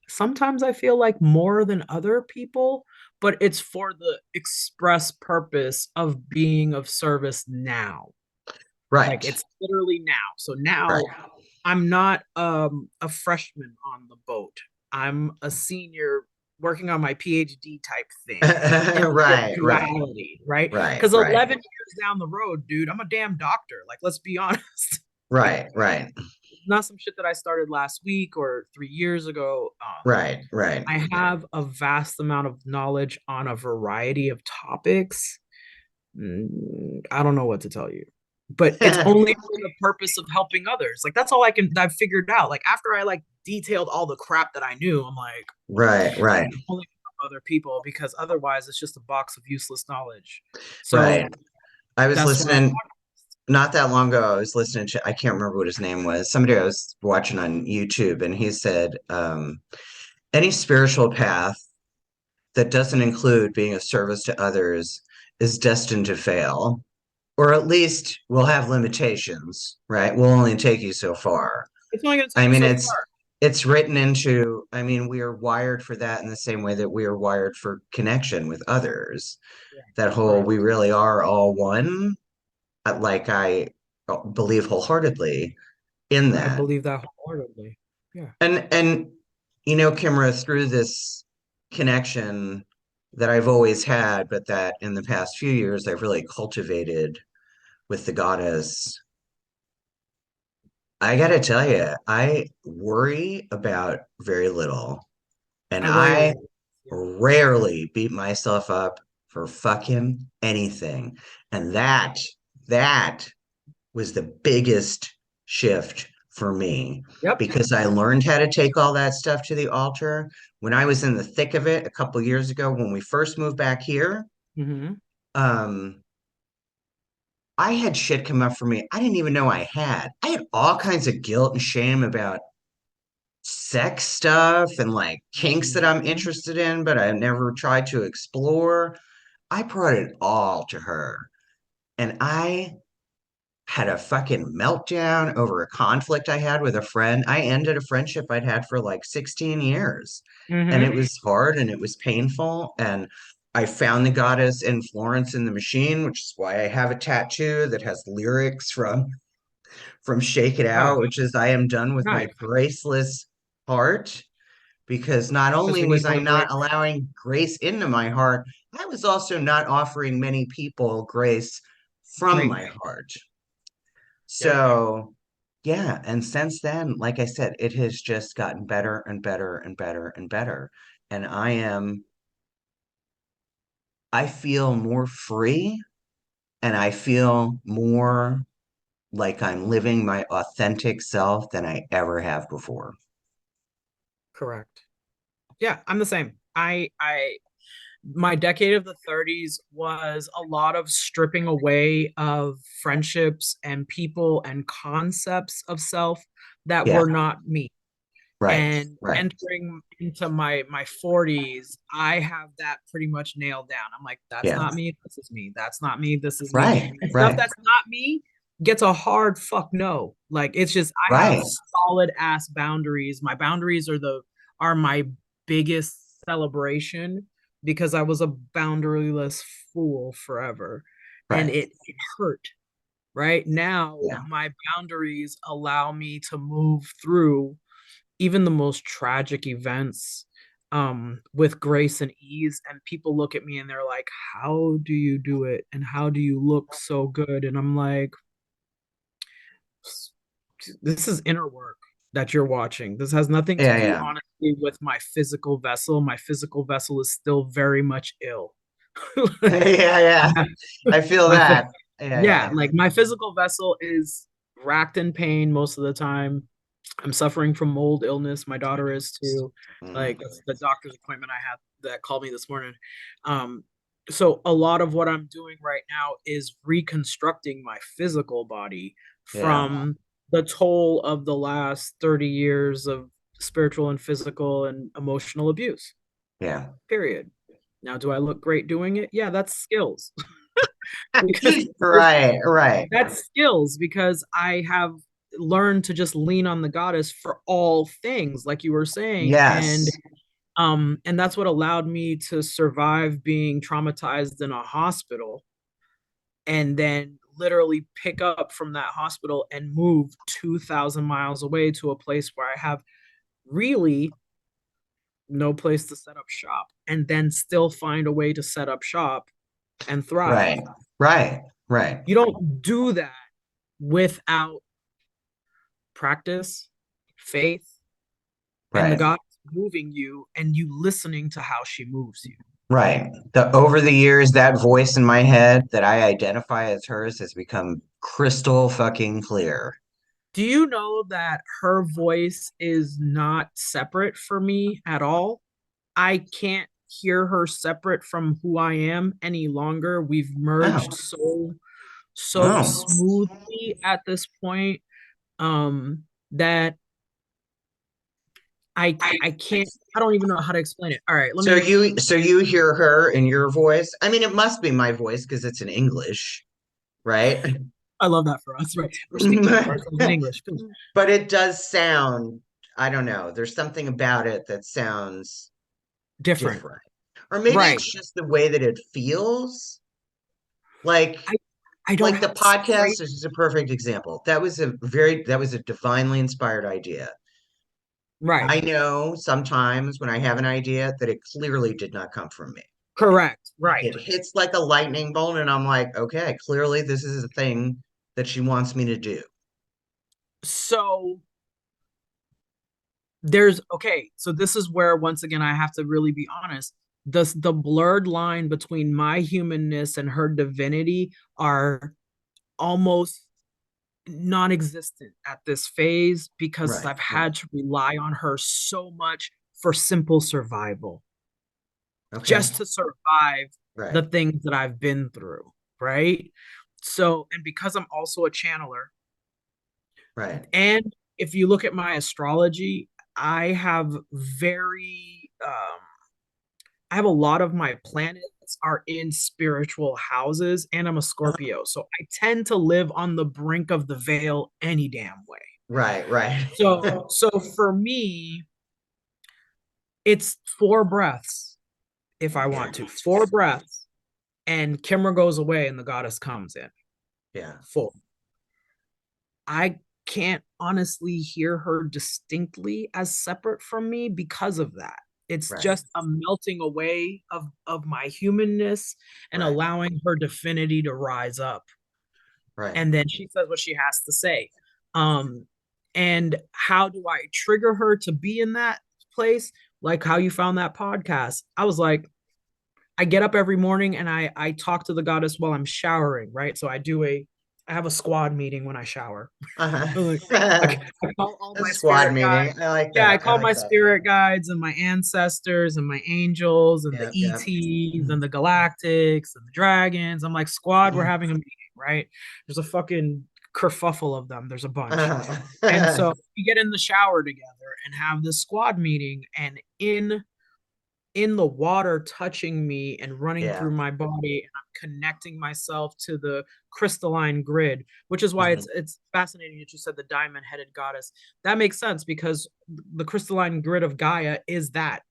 Sometimes I feel like more than other people, but it's for the express purpose of being of service now. Like Right. it's literally now. So Right. now I'm not a freshman on the boat. I'm a senior working on my PhD type thing in Right. Right. spirituality, right? Right. Because Right. 11 years down the road, dude, I'm a damn doctor. Like, let's be honest. Right. Right. Not some shit that I started last week or 3 years ago. Right. Right. I have a vast amount of knowledge on a variety of topics. I don't know what to tell you, but it's only for the purpose of helping others. Like that's all I've figured out. Like after I like detailed all the crap that I knew, I'm like, Right. Right. only other people because otherwise it's just a box of useless knowledge. So Right. I was that's why listening not that long ago. I was listening to, I can't remember what his name was. Somebody I was watching on YouTube, and he said, any spiritual path that doesn't include being of service to others is destined to fail, or at least will have limitations, right? Will only take you so far. it's only going to take I you mean, so far. it's written into, I mean, we are wired for that in the same way that we are wired for connection with others. Yeah, That whole, correct. we really are all one. Like I believe wholeheartedly in I that. believe that wholeheartedly. Yeah. And Kimrâh, through this connection that I've always had, but that in the past few years I've really cultivated with the goddess, I gotta tell you, I worry about very little, and I worry a I little. Yeah. rarely beat myself up for fucking anything. And that was the biggest shift for me, Yep. because I learned how to take all that stuff to the altar when I was in the thick of it a couple years ago when we first moved back here. Mm-hmm. Um, I had shit come up for me I didn't even know I had. I had all kinds of guilt and shame about sex stuff and like kinks that I'm Mm-hmm. interested in, but I never tried to explore. I brought it all to her. And I had a fucking meltdown over a conflict I had with a friend. I ended a friendship I'd had for like 16 years. And Mm-hmm. it was hard and it was painful. And I found the goddess in Florence and the Machine, which is why I have a tattoo that has lyrics from Shake It Oh, Out, which is I am done with my nice. graceless heart. Because not Because only we was need I more not grace. allowing grace into my heart, I was also not offering many people grace from Great. my heart. Yep. So, yeah. And since then, like I said, it has just gotten better and better and better and better. And I feel more free, and I feel more like I'm living my authentic self than I ever have before. Correct. Yeah, I'm the same. I my decade of the 30s was a lot of stripping away of friendships and people and concepts of self that Yeah. were not me. Right. And Right. entering into my 40s, I have that pretty much nailed down. I'm like, that's Yeah. not me, this is me. That's not me, this is me. Right. And stuff Right. that's not me gets a hard fuck no. Like it's just I have Right. solid ass boundaries. My boundaries are my biggest celebration because I was a boundaryless fool forever. And Right. it hurt. Right now, Yeah. my boundaries allow me to move through even the most tragic events with grace and ease, and people look at me and they're like, how do you do it and how do you look so good? And I'm like, this is inner work that you're watching. This has nothing to Yeah. do Yeah. honestly with my physical vessel. My physical vessel is still very much ill. Yeah. Yeah. I feel my that. Yeah. yeah, Yeah. like my physical vessel is racked in pain most of the time. I'm suffering from mold illness. My daughter is too. Mm. Like that's the doctor's appointment I had that called me this morning. Um, so a lot of what I'm doing right now is reconstructing my physical body Yeah. from the toll of the last 30 years of spiritual and physical and emotional abuse. Yeah. Period. Now, do I look great doing it? Yeah, that's skills. because Right. Right. that's skills because I have learn to just lean on the goddess for all things, like you were saying. Yes. And that's what allowed me to survive being traumatized in a hospital and then literally pick up from that hospital and move 2,000 miles away to a place where I have really no place to set up shop, and then still find a way to set up shop and thrive. Right. Right. Right. You don't do that without practice, faith, and the Right. God moving you and you listening to how she moves you. Right. The over the years, that voice in my head that I identify as hers has become crystal fucking clear. Do you know that her voice is not separate for me at all? I can't hear her separate from who I am any longer. We've merged Oh. so Oh. smoothly at this point, that I can't, I don't even know how to explain it. All right, let me So you hear her in your voice? I mean, it must be my voice because it's in English, right? I love that for us, right? We're speaking to ourselves in English. But it does sound, I don't know, there's something about it that sounds Different. different. Or maybe Right. it's just the way that it feels. Like I I don't like the have to say, right. podcast is just a perfect example. That was a divinely inspired idea. Right. I know sometimes when I have an idea that it clearly did not come from me. Correct. Right. It hits like a lightning bolt, and I'm like, okay, clearly this is a thing that she wants me to do. So there's okay, so this is where once again I have to really be honest. The blurred line between my humanness and her divinity are almost non-existent at this phase because Right, I've right. had to rely on her so much for simple survival, Okay. just to survive the Right, things that I've been through, right? So, and because I'm also a channeler, right. and if you look at my astrology, I have I have a lot of my planets are in spiritual houses, and I'm a Scorpio. So I tend to live on the brink of the veil any damn way. Right, right. So for me, it's 4 breaths if I Yeah, want to. 4 breaths, and Kimrâh goes away and the goddess comes in. yeah. Full. I can't honestly hear her distinctly as separate from me because of that. It's Right, just a melting away of my humanness and right, allowing her divinity to rise up. right. And then she says what she has to say. Um, and how do I trigger her to be in that place? Like how you found that podcast. I was like, I get up every morning and I talk to the goddess while I'm showering, right? So I have a squad meeting when I shower. Uh-huh. I call all A my squad spirit guides. meeting. I like Yeah, I that. I call like my that. spirit guides and my ancestors and my angels and the Yep, yep. ETs and the galactics and the dragons. I'm like, squad, we're having a meeting, right? There's a fucking kerfuffle of them. There's a bunch. And Uh-huh. so we get in the shower together and have this squad meeting, and in the water touching me and running Yeah. through my body, and I'm connecting myself to the crystalline grid, which is why Mhm. it's fascinating that you said the diamond-headed goddess. That makes sense because the crystalline grid of Gaia is that.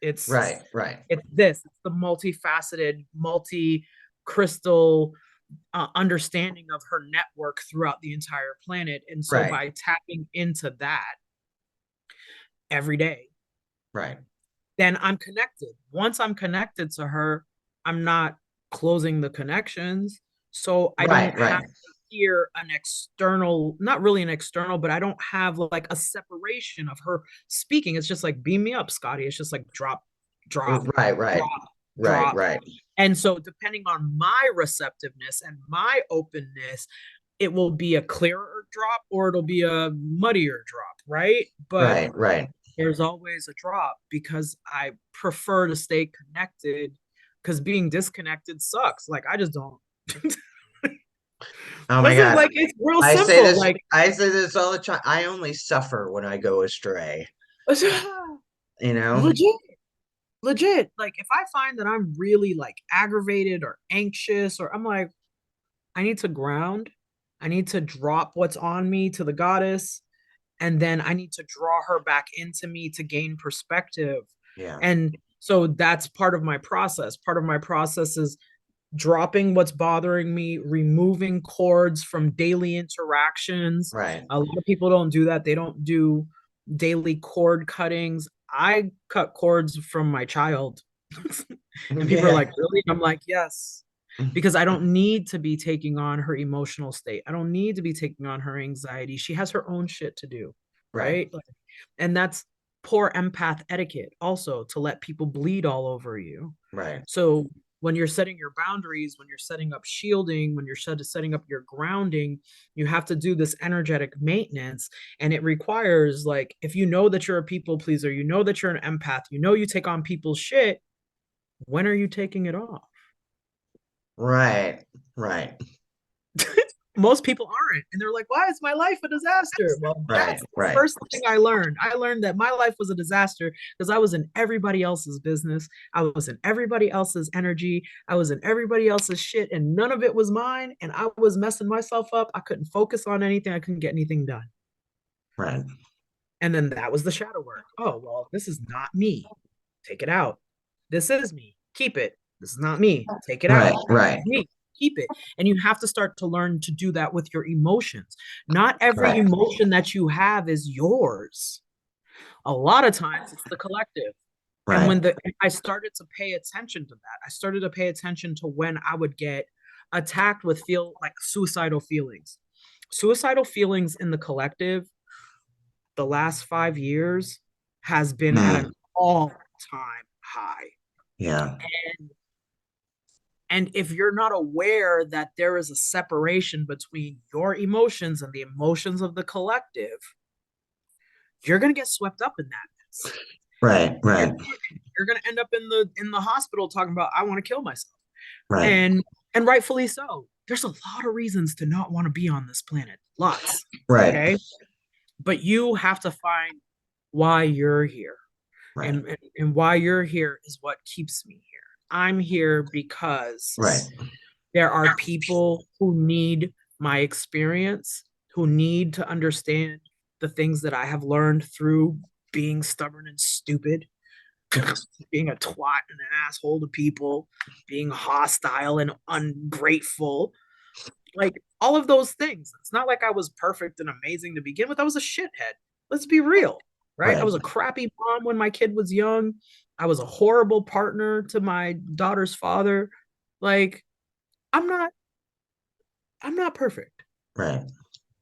It's Right, right, it's the multifaceted, multi-crystal understanding of her network throughout the entire planet. And so right, by tapping into that every day, right, then I'm connected. Once I'm connected to her, I'm not closing the connections. So I right, don't have right, to hear an external, not really an external, but I don't have like a separation of her speaking. It's just like, beam me up, Scotty. It's just like drop, drop, right, right, drop, right, drop. right, And so, depending on my receptiveness and my openness, it will be a clearer drop or it'll be a muddier drop, right? But right, right. there's always a drop because I prefer to stay connected because being disconnected sucks. Like I just don't. Oh my This is God. like it's real simple. Like I say this all the time. I only suffer when I go astray, you know? legit, legit. Like if I find that I'm really like aggravated or anxious, or I'm like, I need to ground. I need to drop what's on me to the goddess, and then I need to draw her back into me to gain perspective. Yeah. And so that's part of my process. Part of my process is dropping what's bothering me, removing cords from daily interactions. Right. A lot of people don't do that. They don't do daily cord cuttings. I cut cords from my child. And people are Yeah. like, really? And I'm like, yes. Because I don't need to be taking on her emotional state. I don't need to be taking on her anxiety. She has her own shit to do. Right. Right. And that's poor empath etiquette also, to let people bleed all over you. Right. So when you're setting your boundaries, when you're setting up shielding, when you're setting up your grounding, you have to do this energetic maintenance. And it requires, like, if you know that you're a people pleaser, you know that you're an empath, you know you take on people's shit, when are you taking it off? Right. Right. Most people aren't. And they're like, why is my life a disaster? Well, Right. that's the Right. first thing I learned. I learned that my life was a disaster because I was in everybody else's business. I was in everybody else's energy. I was in everybody else's shit, and none of it was mine. And I was messing myself up. I couldn't focus on anything. I couldn't get anything done. Right. And then that was the shadow work. Oh, well, this is not me. Take it out. This is me. Keep it. This is not me. Take it Right. out. Right. Me. Keep it. And you have to start to learn to do that with your emotions. Not every Right. emotion that you have is yours. A lot of times it's the collective. And Right. I started to pay attention to that, I started to pay attention to when I would get attacked with feel like suicidal feelings. Suicidal feelings in the collective, the last 5 years has been at an Mm. all-time high. Yeah. And And if you're not aware that there is a separation between your emotions and the emotions of the collective, you're going to get swept up in that mess. Right. You're, Right. you're going to end up in the hospital talking about, I want to kill myself. Right. And rightfully so. There's a lot of reasons to not want to be on this planet. Lots. Right. Okay. But you have to find why you're here. Right. And why you're here is what keeps me here. I'm here because Right. there are people who need my experience, who need to understand the things that I have learned through being stubborn and stupid, being a twat and an asshole to people, being hostile and ungrateful. Like all of those things. It's not like I was perfect and amazing to begin with. I was a shithead. Let's be real, right? I Right. was a crappy mom when my kid was young. I was a horrible partner to my daughter's father. Like, I'm not I'm not perfect. Right.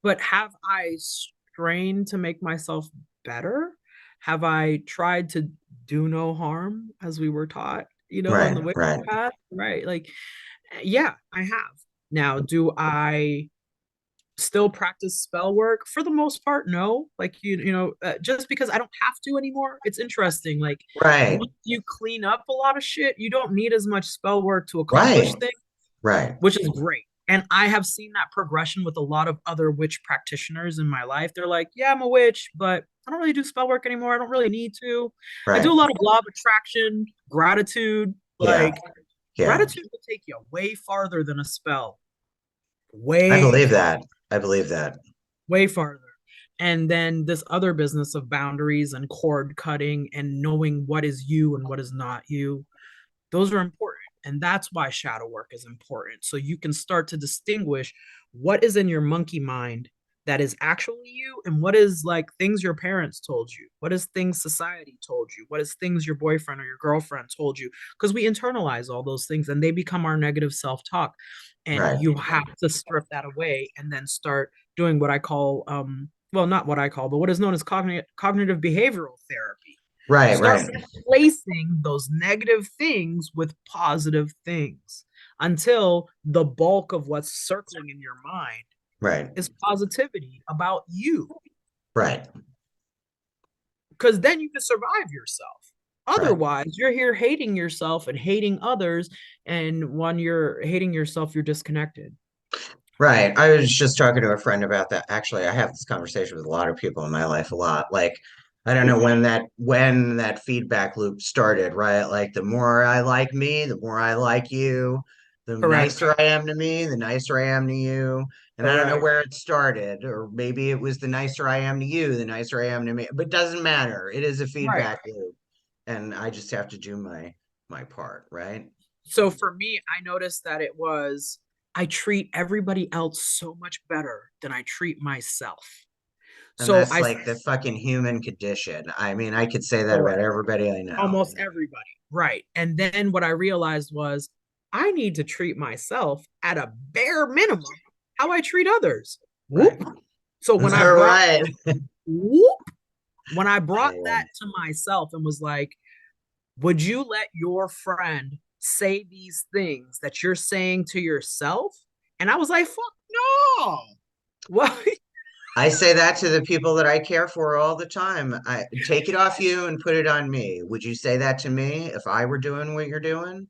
But have I strained to make myself better? Have I tried to do no harm as we were taught, on Right. the way Right. path? Right. Like, yeah, I have. Now, do I still practice spell work? For the most part, no. Like, just because I don't have to anymore. It's interesting. Like, Right. once you clean up a lot of shit, you don't need as much spell work to accomplish Right. things, Right. which is great. And I have seen that progression with a lot of other witch practitioners in my life. They're like, yeah, I'm a witch, but I don't really do spell work anymore. I don't really need to. I do Right. a lot of law of attraction, gratitude. Yeah. Like, Yeah. gratitude will take you way farther than a spell. I Way, believe that. I believe that. way farther. And then this other business of boundaries and cord cutting and knowing what is you and what is not you, those are important. And that's why shadow work is important. So you can start to distinguish what is in your monkey mind that is actually you, and what is like things your parents told you, what is things society told you, what is things your boyfriend or your girlfriend told you, because we internalize all those things and they become our negative self-talk. And Right. you have to strip that away and then start doing what I call well, not what I call, but what is known as cognitive behavioral therapy. Right. Start Right. replacing those negative things with positive things until the bulk of what's circling in your mind Right. is positivity about you. Right. Because then you can survive yourself. Right. Otherwise, you're here hating yourself and hating others. And when you're hating yourself, you're disconnected. Right. I was just talking to a friend about that. Actually, I have this conversation with a lot of people in my life a lot. Like, I don't know when that feedback loop started, right? Like the more I like me, the more I like you. The Correct. nicer I am to me, the nicer I am to you. And I don't know Correct. where it started, or maybe it was the nicer I am to you, the nicer I am to me. But it doesn't matter. It is a Right. feedback loop, and I just have to do my part, right? So for me, I noticed that it was I treat everybody else so much better than I treat myself. And So that's I like the fucking human condition. I mean, I could say that about correct. everybody I know. Almost everybody. Right. And then what I realized was I need to treat myself at a bare minimum how I treat others. Right. Whoop. So when I All brought right. whoop, when I brought that Man. to myself and was like, would you let your friend say these things that you're saying to yourself? And I was like, fuck no. Well, I say that to the people that I care for all the time. I take it off you and put it on me. Would you say that to me if I were doing what you're doing?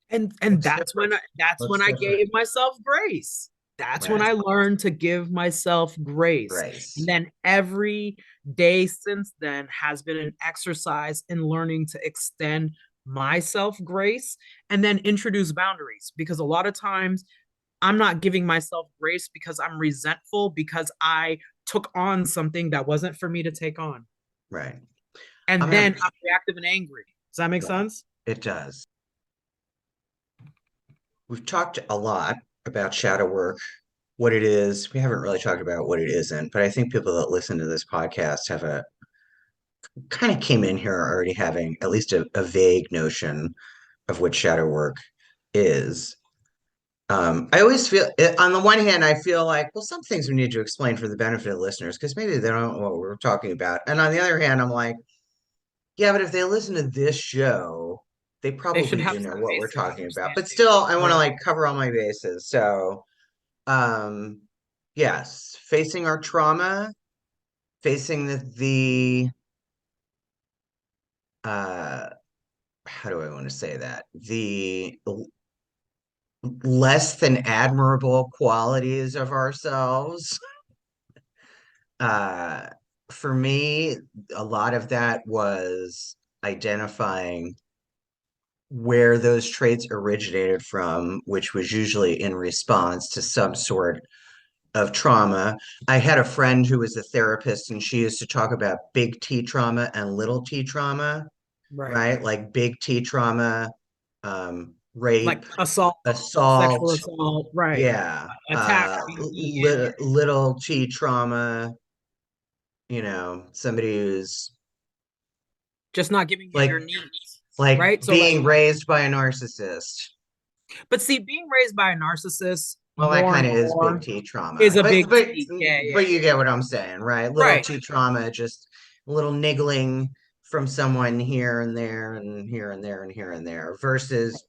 and What's different? that's when What's I different? gave myself grace. That's when Right. I learned to give myself grace. And Grace. then every day since then has been an exercise in learning to extend myself grace and then introduce boundaries because a lot of times I'm not giving myself grace because I'm resentful because I took on something that wasn't for me to take on. Right. And I'm gonna, then I'm reactive and angry. Does that make right. sense? It does. We've talked a lot about shadow work, what it is. We haven't really talked about what it isn't, but I think people that listen to this podcast have a kind of came in here already having at least a vague notion of what shadow work is. I always feel, on the one hand, I feel like, well, some things we need to explain for the benefit of listeners because maybe they don't know what we're talking about. And on the other hand, I'm like, yeah, but if they listen to this show, they They should probably have do know some what we're basic talking about. But understanding. still, I want to Right. like cover all my bases. So, um, yes, facing our trauma, facing uh, how do I want to say that? The less than admirable qualities of ourselves. Uh, for me, a lot of that was identifying where those traits originated from, which was usually in response to some sort of trauma. I had a friend who was a therapist, and she used to talk about big T trauma and little T trauma, Right. right? Like big T trauma, rape, Like assault, sexual assault, assault, right. yeah, Attack, beating, and yeah, little T trauma, somebody who's just not giving you your like needs, like right? So like, being raised by a narcissist. but see, being raised by a narcissist Well, that more kind and of is big more T trauma, is a but big but T. Yeah, yeah, but you yeah. get what I'm saying, right? Little Right. T trauma, just a little niggling from someone here and there and here and there and here and there versus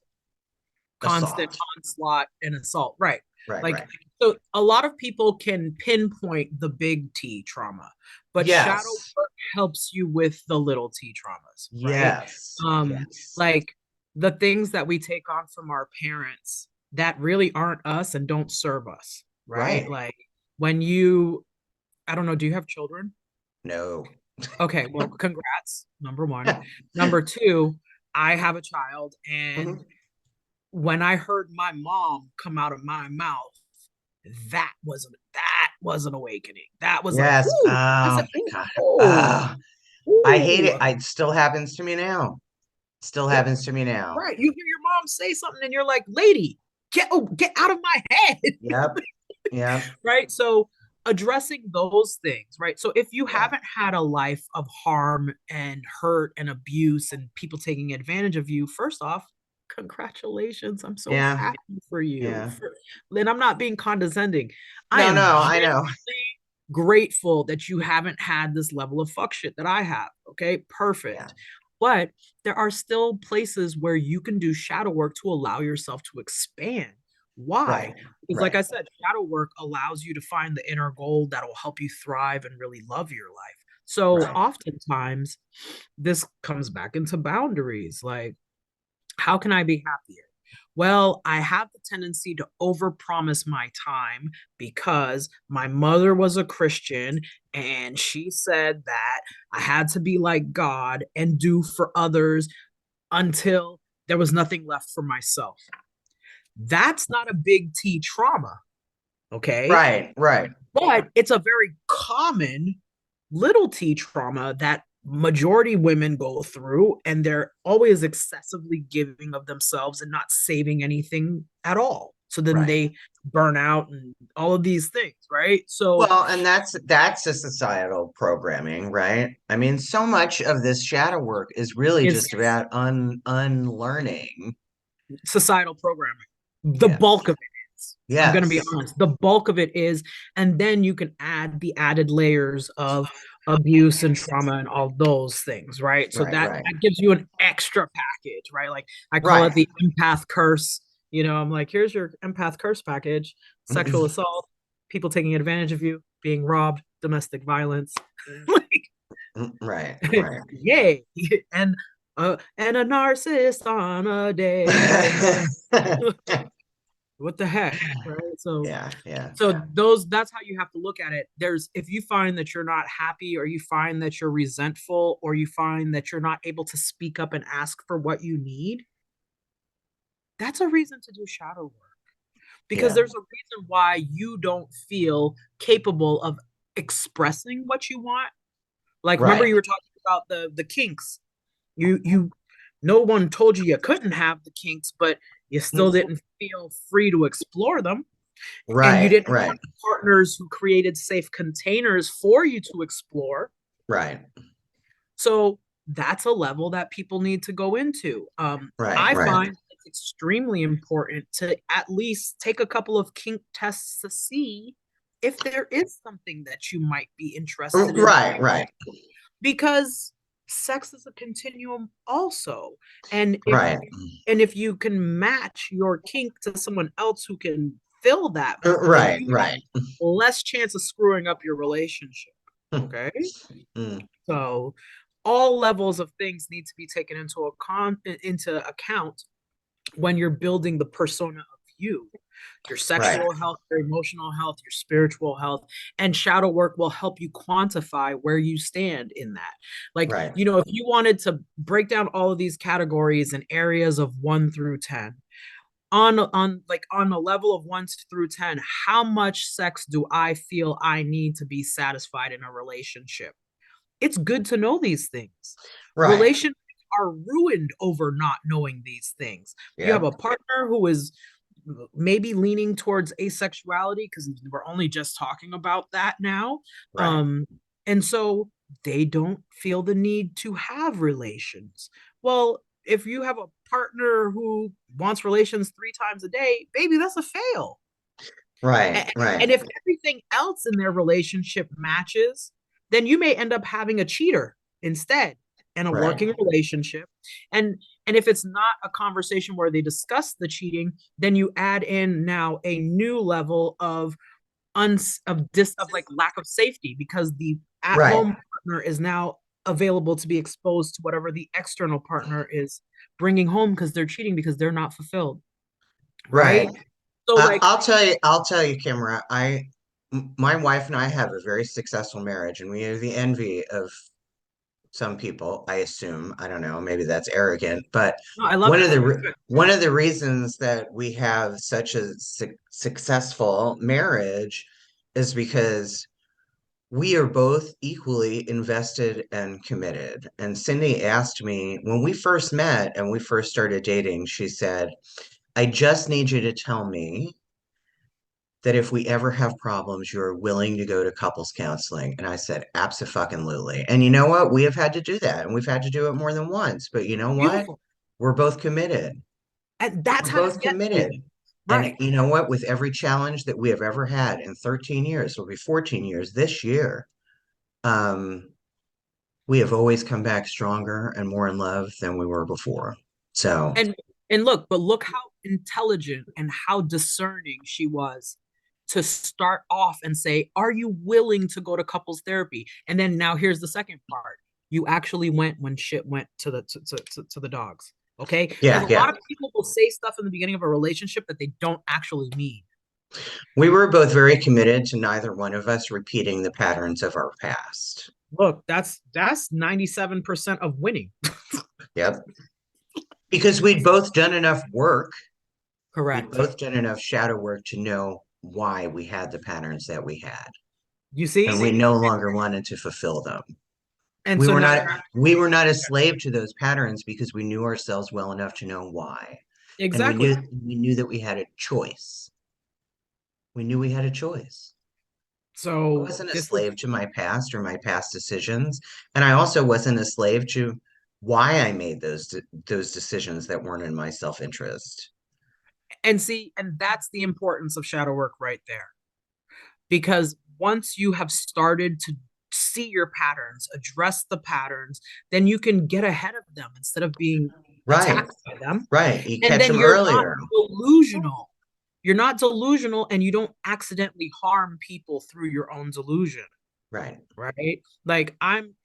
Constant assault. onslaught and assault. Right. Right, Like, right. so a lot of people can pinpoint the big T trauma, but shadow Yes, work helps you with the little T traumas, right? yes, Um, yes. like the things that we take on from our parents that really aren't us and don't serve us, right? Right. Like when you, I don't know, do you have children? No. Okay, well, congrats, number one. Number two, I have a child, and Mhm. when I heard my mom come out of my mouth, that was an awakening. That was like, Yes. whoo. I Oh said, my God. ooh, Oh, I hate ooh. it. It still happens to me now. Still Yep. happens to me now. Right. You hear your mom say something and you're like, lady, get out of my head. Yep. Yep. Right. So addressing those things, right? So if you Yeah. haven't had a life of harm and hurt and abuse and people taking advantage of you, first off, congratulations. I'm so Yeah. happy for you. Yeah. And I'm not being condescending. I No, am no, I know. genuinely grateful that you haven't had this level of fuck shit that I have. Okay, Yeah. perfect. But there are still places where you can do shadow work to allow yourself to expand. Why? Right. Because, like Right. I said, shadow work allows you to find the inner goal that will help you thrive and really love your life. So, Right. oftentimes, this comes back into boundaries. Like, how can I be happier? Well, I have the tendency to overpromise my time because my mother was a Christian and she said that I had to be like God and do for others until there was nothing left for myself. That's not a big T trauma, okay? Right, right, But it's a very common little T trauma that majority women go through, and they're always excessively giving of themselves and not saving anything at all. So then right. they burn out and all of these things, right? So Well, and that's a societal programming, right? I mean, so much of this shadow work is really it's just about unlearning. societal programming. The Yeah. bulk of it is. I'm going to be Yes. honest. The bulk of it is, and then you can add the added layers of abuse and trauma and all those things, right? So Right, that right. that gives you an extra package, right? Like I call it Right. the empath curse. I'm like, here's your empath curse package: sexual assault, people taking advantage of you, being robbed, domestic violence. Right, Like, right. yay! And a narcissist on a day. Like, what the heck, right? so Yeah, yeah. so those that's how you have to look at it. There's If you find that you're not happy, or you find that you're resentful, or you find that you're not able to speak up and ask for what you need, that's a reason to do shadow work, because Yeah. there's a reason why you don't feel capable of expressing what you want. Like, remember, Right. you were talking about the kinks. You No one told you couldn't have the kinks, but you still didn't feel free to explore them, and you Right, didn't right, have partners who created safe containers for you to explore. right, So that's a level that people need to go into. right, I right. find it's extremely important to at least take a couple of kink tests to see if there is something that you might be interested in, Right, right, because sex is a continuum also. And right. if you can match your kink to someone else who can fill that void, then Right, you have right. less chance of screwing up your relationship. Okay? Mm, So all levels of things need to be taken into account when you're building the persona of you, your right, sexual health, your emotional health, your spiritual health. And shadow work will help you quantify where you stand in that. Like, right, if you wanted to break down all of these categories in areas of 1 through 10, on a level of 1 through 10, how much sex do I feel I need to be satisfied in a relationship? It's good to know these things. right. Relationships are ruined over not knowing these things. You have Yep. a partner who is maybe leaning towards asexuality, because we're only just talking about that now. Right. Um, and so they don't feel the need to have relations. Well, if you have a partner who wants relations 3 times a day, baby, that's a fail. Right, And right, if everything else in their relationship matches, then you may end up having a cheater instead in a right, working relationship. And if it's not a conversation where they discuss the cheating, then you add in now a new level of like lack of safety, because the at right, home partner is now available to be exposed to whatever the external partner is bringing home, because they're cheating, because they're not fulfilled, right. right? So, like, I'll tell you, Kimra, my wife and I have a very successful marriage, and we are the envy of some people, I assume. I don't know, maybe that's arrogant, but no, I love it. one of the reasons that we have such a successful marriage is because we are both equally invested and committed. And Cindy asked me when we first met and we first started dating, she said, I just need you to tell me that if we ever have problems, you're willing to go to couples counseling. And I said, absolutely. And you know what? We have had to do that, and we've had to do it more than once. But you know what? Beautiful. We're both committed. And that's We're how you both get committed. moving. And Right. you know what? With every challenge that we have ever had in 13 years, it'll be 14 years this year, um, we have always come back stronger and more in love than we were before. So, And look how intelligent and how discerning she was to start off and say, "Are you willing to go to couples therapy?" And then now here's the second part. You actually went when shit went to the dogs. Okay? Because yeah, a lot yeah. of people will say stuff in the beginning of a relationship that they don't actually mean. We were both very committed to neither one of us repeating the patterns of our past. Look, that's 97% of winning. Yep. Because we'd both done enough work. We'd Correct. both done enough shadow work to know why we had the patterns that we had. You And see? we no longer wanted to fulfill them. And We so were now, not we were not a slave to those patterns because we knew ourselves well enough to know why. And we exactly. knew that we had a choice. We knew we had a choice. I So wasn't a this is slave to my past or my past decisions, and I also wasn't a slave to why I made those decisions that weren't in my self-interest. and see, and that's the importance of shadow work right there. Because once you have started to see your patterns, address the patterns, then you can get ahead of them instead of being Right, attacked by them. right. You And catch then them you're not earlier. delusional. You're not delusional and you don't accidentally harm people through your own delusion, Right, right? Like I'm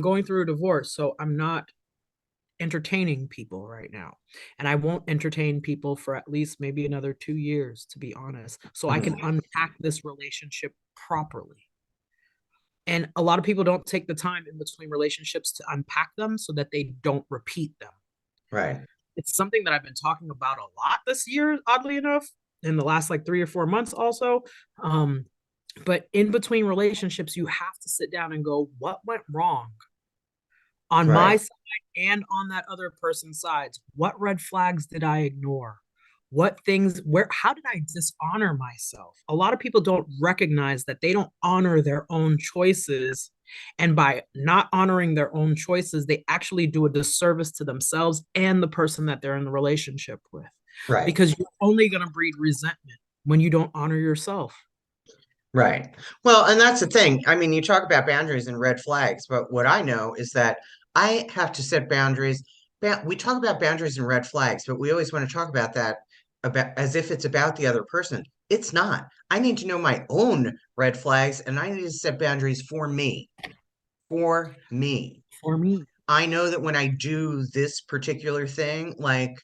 going through a divorce, so I'm not entertaining people right now. And I won't entertain people for at least maybe another 2 years, to be honest, so I can mm, unpack this relationship properly. And a lot of people don't take the time in between relationships to unpack them so that they don't repeat them. right, It's something that I've been talking about a lot this year, oddly enough, in the last like 3 or 4 months also. Um, but in between relationships, you have to sit down and go, what went wrong on my right, side and on that other person's sides? What red flags did I ignore? What things, how did I dishonor myself? A lot of people don't recognize that they don't honor their own choices. And by not honoring their own choices, they actually do a disservice to themselves and the person that they're in the relationship with. right, Because you're only going to breed resentment when you don't honor yourself. right. Well, and that's the thing. I mean, you talk about boundaries and red flags, but what I know is that I have to set boundaries. We talk about boundaries and red flags, but we always want to talk about that about as if it's about the other person. It's not. I need to know my own red flags and I need to set boundaries for me. For me. For me. I know that when I do this particular thing, like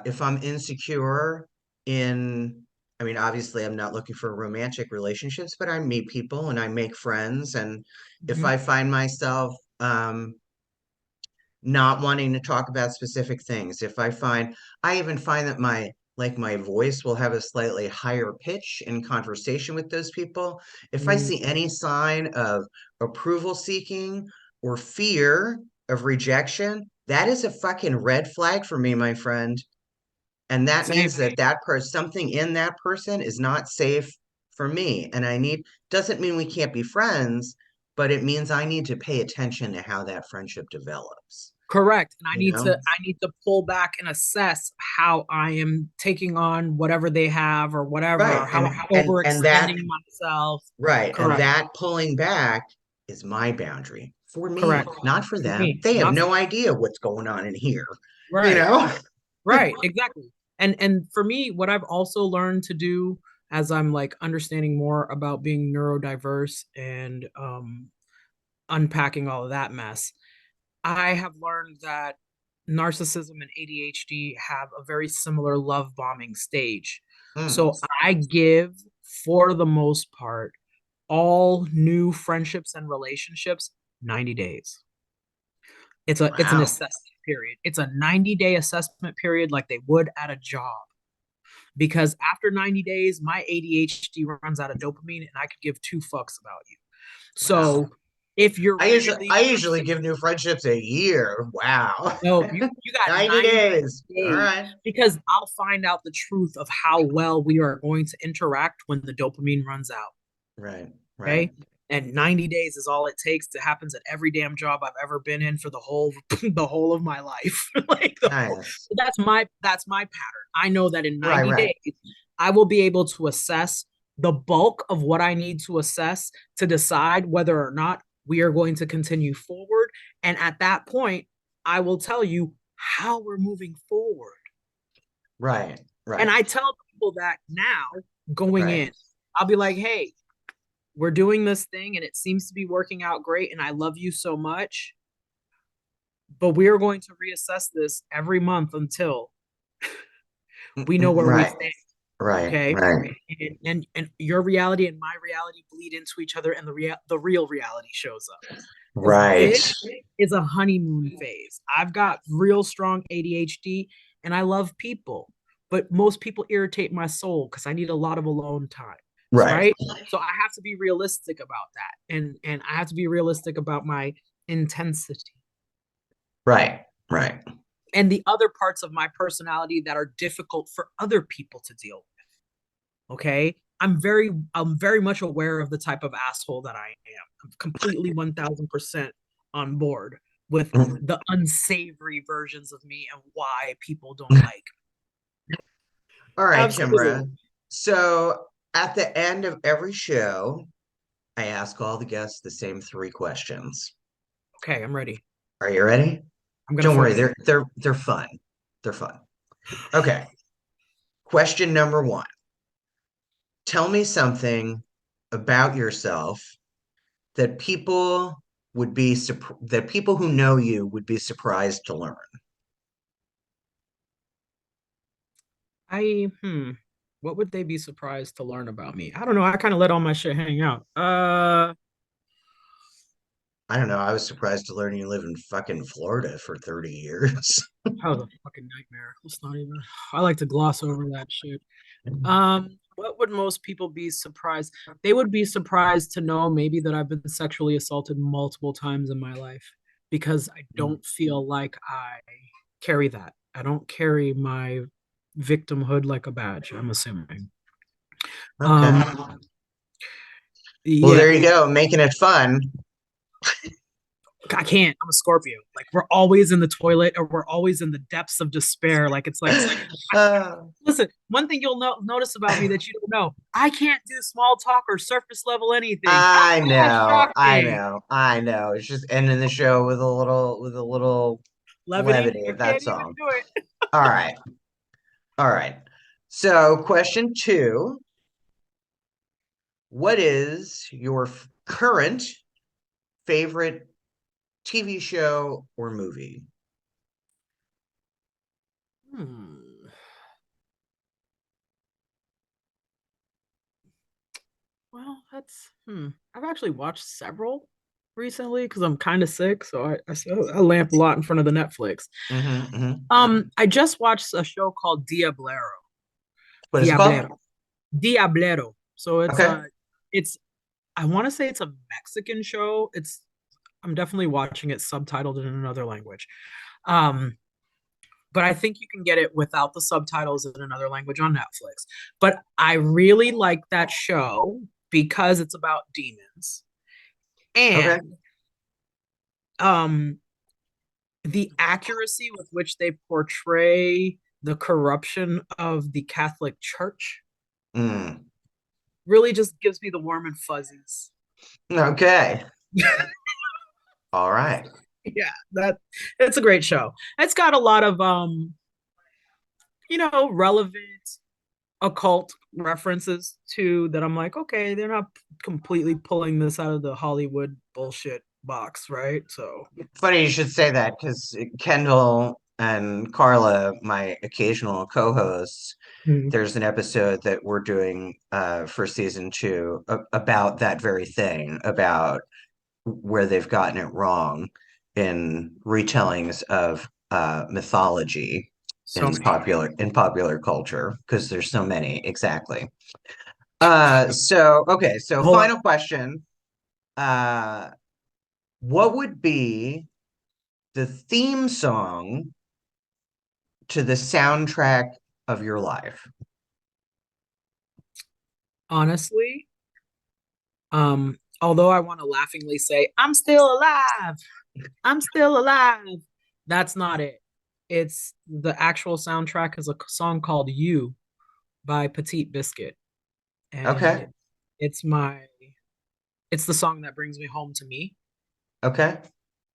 if I'm insecure in, I mean, obviously I'm not looking for romantic relationships, but I meet people and I make friends. And if Mhm. I find myself not wanting to talk about specific things, if I even find that my voice will have a slightly higher pitch in conversation with those people. If I Mm, see any sign of approval seeking or fear of rejection, that is a fucking red flag for me, my friend. And that same. means that that person, something in that person is not safe for me. And doesn't mean we can't be friends, but it means I need to pay attention to how that friendship develops, Correct. And I you need to know? I need to pull back and assess how I am taking on whatever they have or whatever, Right. or how I'm And that, overextending myself. right. And Correct. that pulling back is my boundary for me, Correct. not for For them. me, They have not for no idea what's going on in here, you right. know? Right, exactly. And for me, what I've also learned to do as I'm like understanding more about being neurodiverse and unpacking all of that mess, I have learned that narcissism and ADHD have a very similar love bombing stage. Mm. So I give, for the most part, all new friendships and relationships 90 days. It's an Wow. assessment period. It's a 90-day assessment period like they would at a job. Because after 90 days, my ADHD runs out of dopamine and I could give two fucks about you. Wow. So if you're really I usually give new friendships a year. Wow. no, you got 90 90 days. All days right. because I'll find out the truth of how well we are going to interact when the dopamine runs out. Right. Right. Okay. And 90 days is all it takes. It happens at every damn job I've ever been in for the whole the whole of my life. Nice. So that's my pattern. I know that in Right, 90 right. days I will be able to assess the bulk of what I need to assess to decide whether or not we are going to continue forward. And at that point, I will tell you how we're moving forward. Right. And Right. I tell people that now going Right. in. I'll be like, hey, we're doing this thing and it seems to be working out great. And I love you so much. But we are going to reassess this every month until we know where we Right. stand. Right. Okay. Right. And your reality and my reality bleed into each other and the real reality shows up. Because Right. this is a honeymoon phase. I've got real strong ADHD and I love people, but most people irritate my soul because I need a lot of alone time. Right. Right. So I have to be realistic about that. And I have to be realistic about my intensity Right. Right. and the other parts of my personality that are difficult for other people to deal with. Okay. I'm very much aware of the type of asshole that I am. I'm completely 1000% on board with Mm. the unsavory versions of me and why people don't like. All right, Absolutely. Kimrah. So at the end of every show, I ask all the guests the same three questions. Okay, I'm ready. Are you ready? I'm gonna Don't worry, fight. they're fun. They're fun. Okay. Question number one. Tell me something about yourself that that people who know you would be surprised to learn. What would they be surprised to learn about me? I don't know. I kind of let all my shit hang out. I don't know. I was surprised to learn you live in fucking Florida for 30 years. That was a fucking nightmare. Let's not even. I like to gloss over that shit. What would most people be surprised? They would be surprised to know maybe that I've been sexually assaulted multiple times in my life because I don't feel like I carry that. I don't carry my victimhood like a badge, I'm assuming. Okay. Um, Well, yeah, there you go, making it fun. I can't. I'm a Scorpio. Like we're always in the toilet or we're always in the depths of despair. Like it's like Uh, listen, one thing you'll notice about me that you don't know, I can't do small talk or surface level anything. I Ah, know, I shocking. know, I know. It's just ending the show with a little Levity, levity. you can't That's even all. do it. All right, all right. So, question two: what is your current favorite TV show or movie? Hmm. Well, I've actually watched several recently because I'm kind of sick, so I lamp a lot in front of the Netflix. Mm-hmm, mm-hmm. I just watched a show called Diablero. What is it called? Diablero. Diablero. So Okay, it's I want to say it's a Mexican show. I'm definitely watching it subtitled in another language. Um, but I think you can get it without the subtitles in another language on Netflix. But I really like that show because it's about demons okay. and the accuracy with which they portray the corruption of the Catholic Church Mm. really just gives me the warm and fuzzies. Okay. All right. Yeah, that it's a great show. It's got a lot of relevant occult references too that I'm like, okay, they're not completely pulling this out of the Hollywood bullshit box, right? So, Funny you should say that because Kendall and Carla, my occasional co-hosts, mm, there's an episode that we're doing for season two about that very thing, about where they've gotten it wrong in retellings of mythology so many. in popular culture, because there's so many, exactly. Okay, so Whole lot. final question. Uh, what would be the theme song to the soundtrack of your life? Honestly, although I want to laughingly say, I'm still alive. I'm still alive. That's not it. It's the actual soundtrack is a song called You by Petite Biscuit. And Okay, it's my it's the song that brings me home to me okay,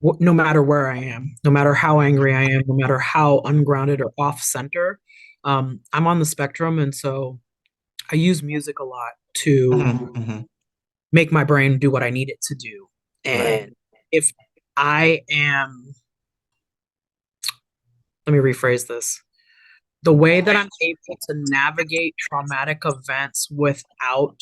no matter where I am, no matter how angry I am, no matter how ungrounded or off center. I'm on the spectrum, and so I use music a lot to hmm hmm make my brain do what I need it to do. right, And if I am, let me rephrase this, the way that I'm able to navigate traumatic events without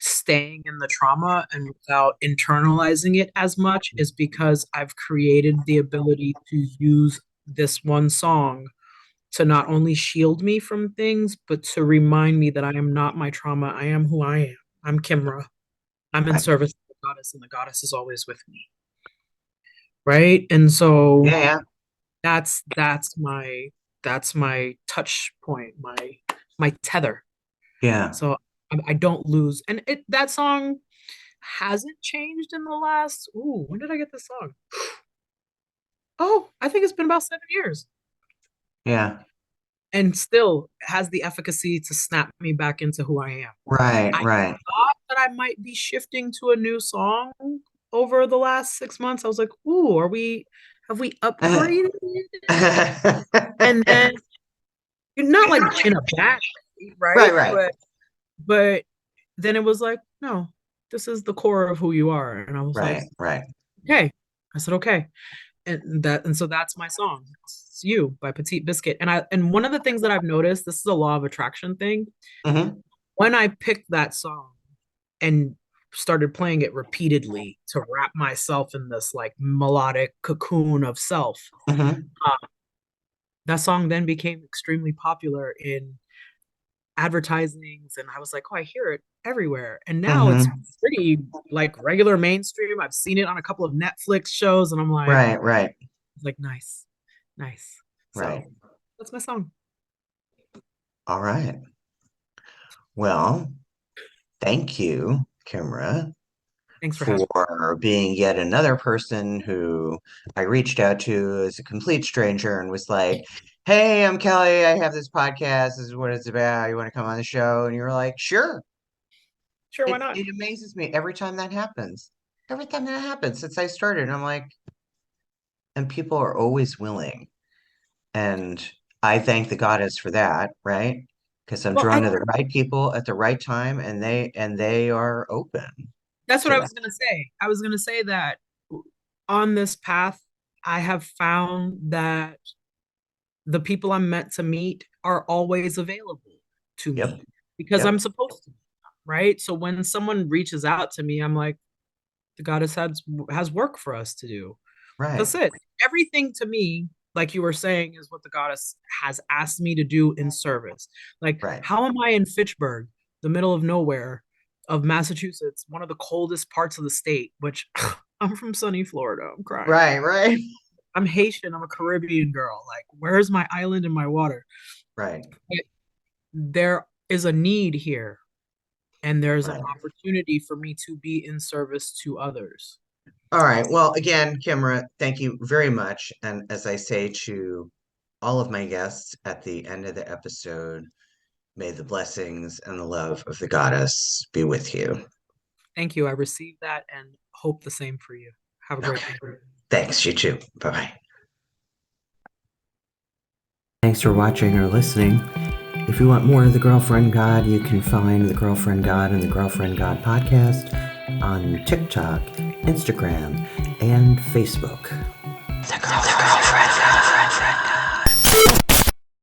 staying in the trauma and without internalizing it as much is because I've created the ability to use this one song to not only shield me from things, but to remind me that I am not my trauma. I am who I am. I'm Kimrâh. I'm in Right. service to the goddess, and the goddess is always with me. Right. And so Yeah. that's my touch point, my tether. Yeah. So I don't lose. And that song hasn't changed in the last, when did I get this song? Oh, I think it's been about 7 years. Yeah. And still has the efficacy to snap me back into who I am. Right. I Right. thought that I might be shifting to a new song over the last 6 months. I was like, have we upgraded? And then not like in a bad way, right? Right. But then it was like, no, this is the core of who you are. And I was like, Right. okay. I said, okay. And so that's my song. It's You by Petite Biscuit. And one of the things that I've noticed, this is a law of attraction thing. Mm-hmm. When I picked that song and started playing it repeatedly to wrap myself in this like melodic cocoon of self, Mm-hmm. that song then became extremely popular in advertisings, and I was like, oh, I hear it everywhere. And now it's Mm-hmm. pretty like regular mainstream. I've seen it on a couple of Netflix shows, and I'm like, Right. nice. So Right. that's my song. All right. Well, thank you, Kimrâh, Thanks for having me. for being yet another person who I reached out to as a complete stranger and was like, hey, I'm Kelly. I have this podcast. This is what it's about. You want to come on the show? And you were like, sure. Sure, why It, not? it amazes me every time that happens. Every time that happens since I started. I'm like, and people are always willing. And I thank the goddess for that, right? Because I'm Well, drawn to the right people at the right time, and they are open that's what to I that. was gonna say. I was gonna say that on this path, I have found that the people I'm meant to meet are always available to Yep. me because Yep. I'm supposed to, right? So when someone reaches out to me, I'm like, the goddess has work for us to do. Right. That's it. Everything to me, like you were saying, is what the goddess has asked me to do in service. Like, Right. how am I in Fitchburg, the middle of nowhere of Massachusetts, one of the coldest parts of the state, which I'm from sunny Florida. I'm crying. Right. I'm Haitian. I'm a Caribbean girl. Like, where's my island and my water? Right. There is a need here, and there's an Right. opportunity for me to be in service to others. All right. Well, again, Kimrâh, thank you very much. And as I say to all of my guests at the end of the episode, may the blessings and the love of the goddess be with you. Thank you. I received that and hope the same for you. Have a great Okay. day. Thanks. You too. Bye-bye. Thanks for watching or listening. If you want more of The Girlfriend God, you can find The Girlfriend God and The Girlfriend God podcast on TikTok, Instagram, and Facebook. The Girlfriend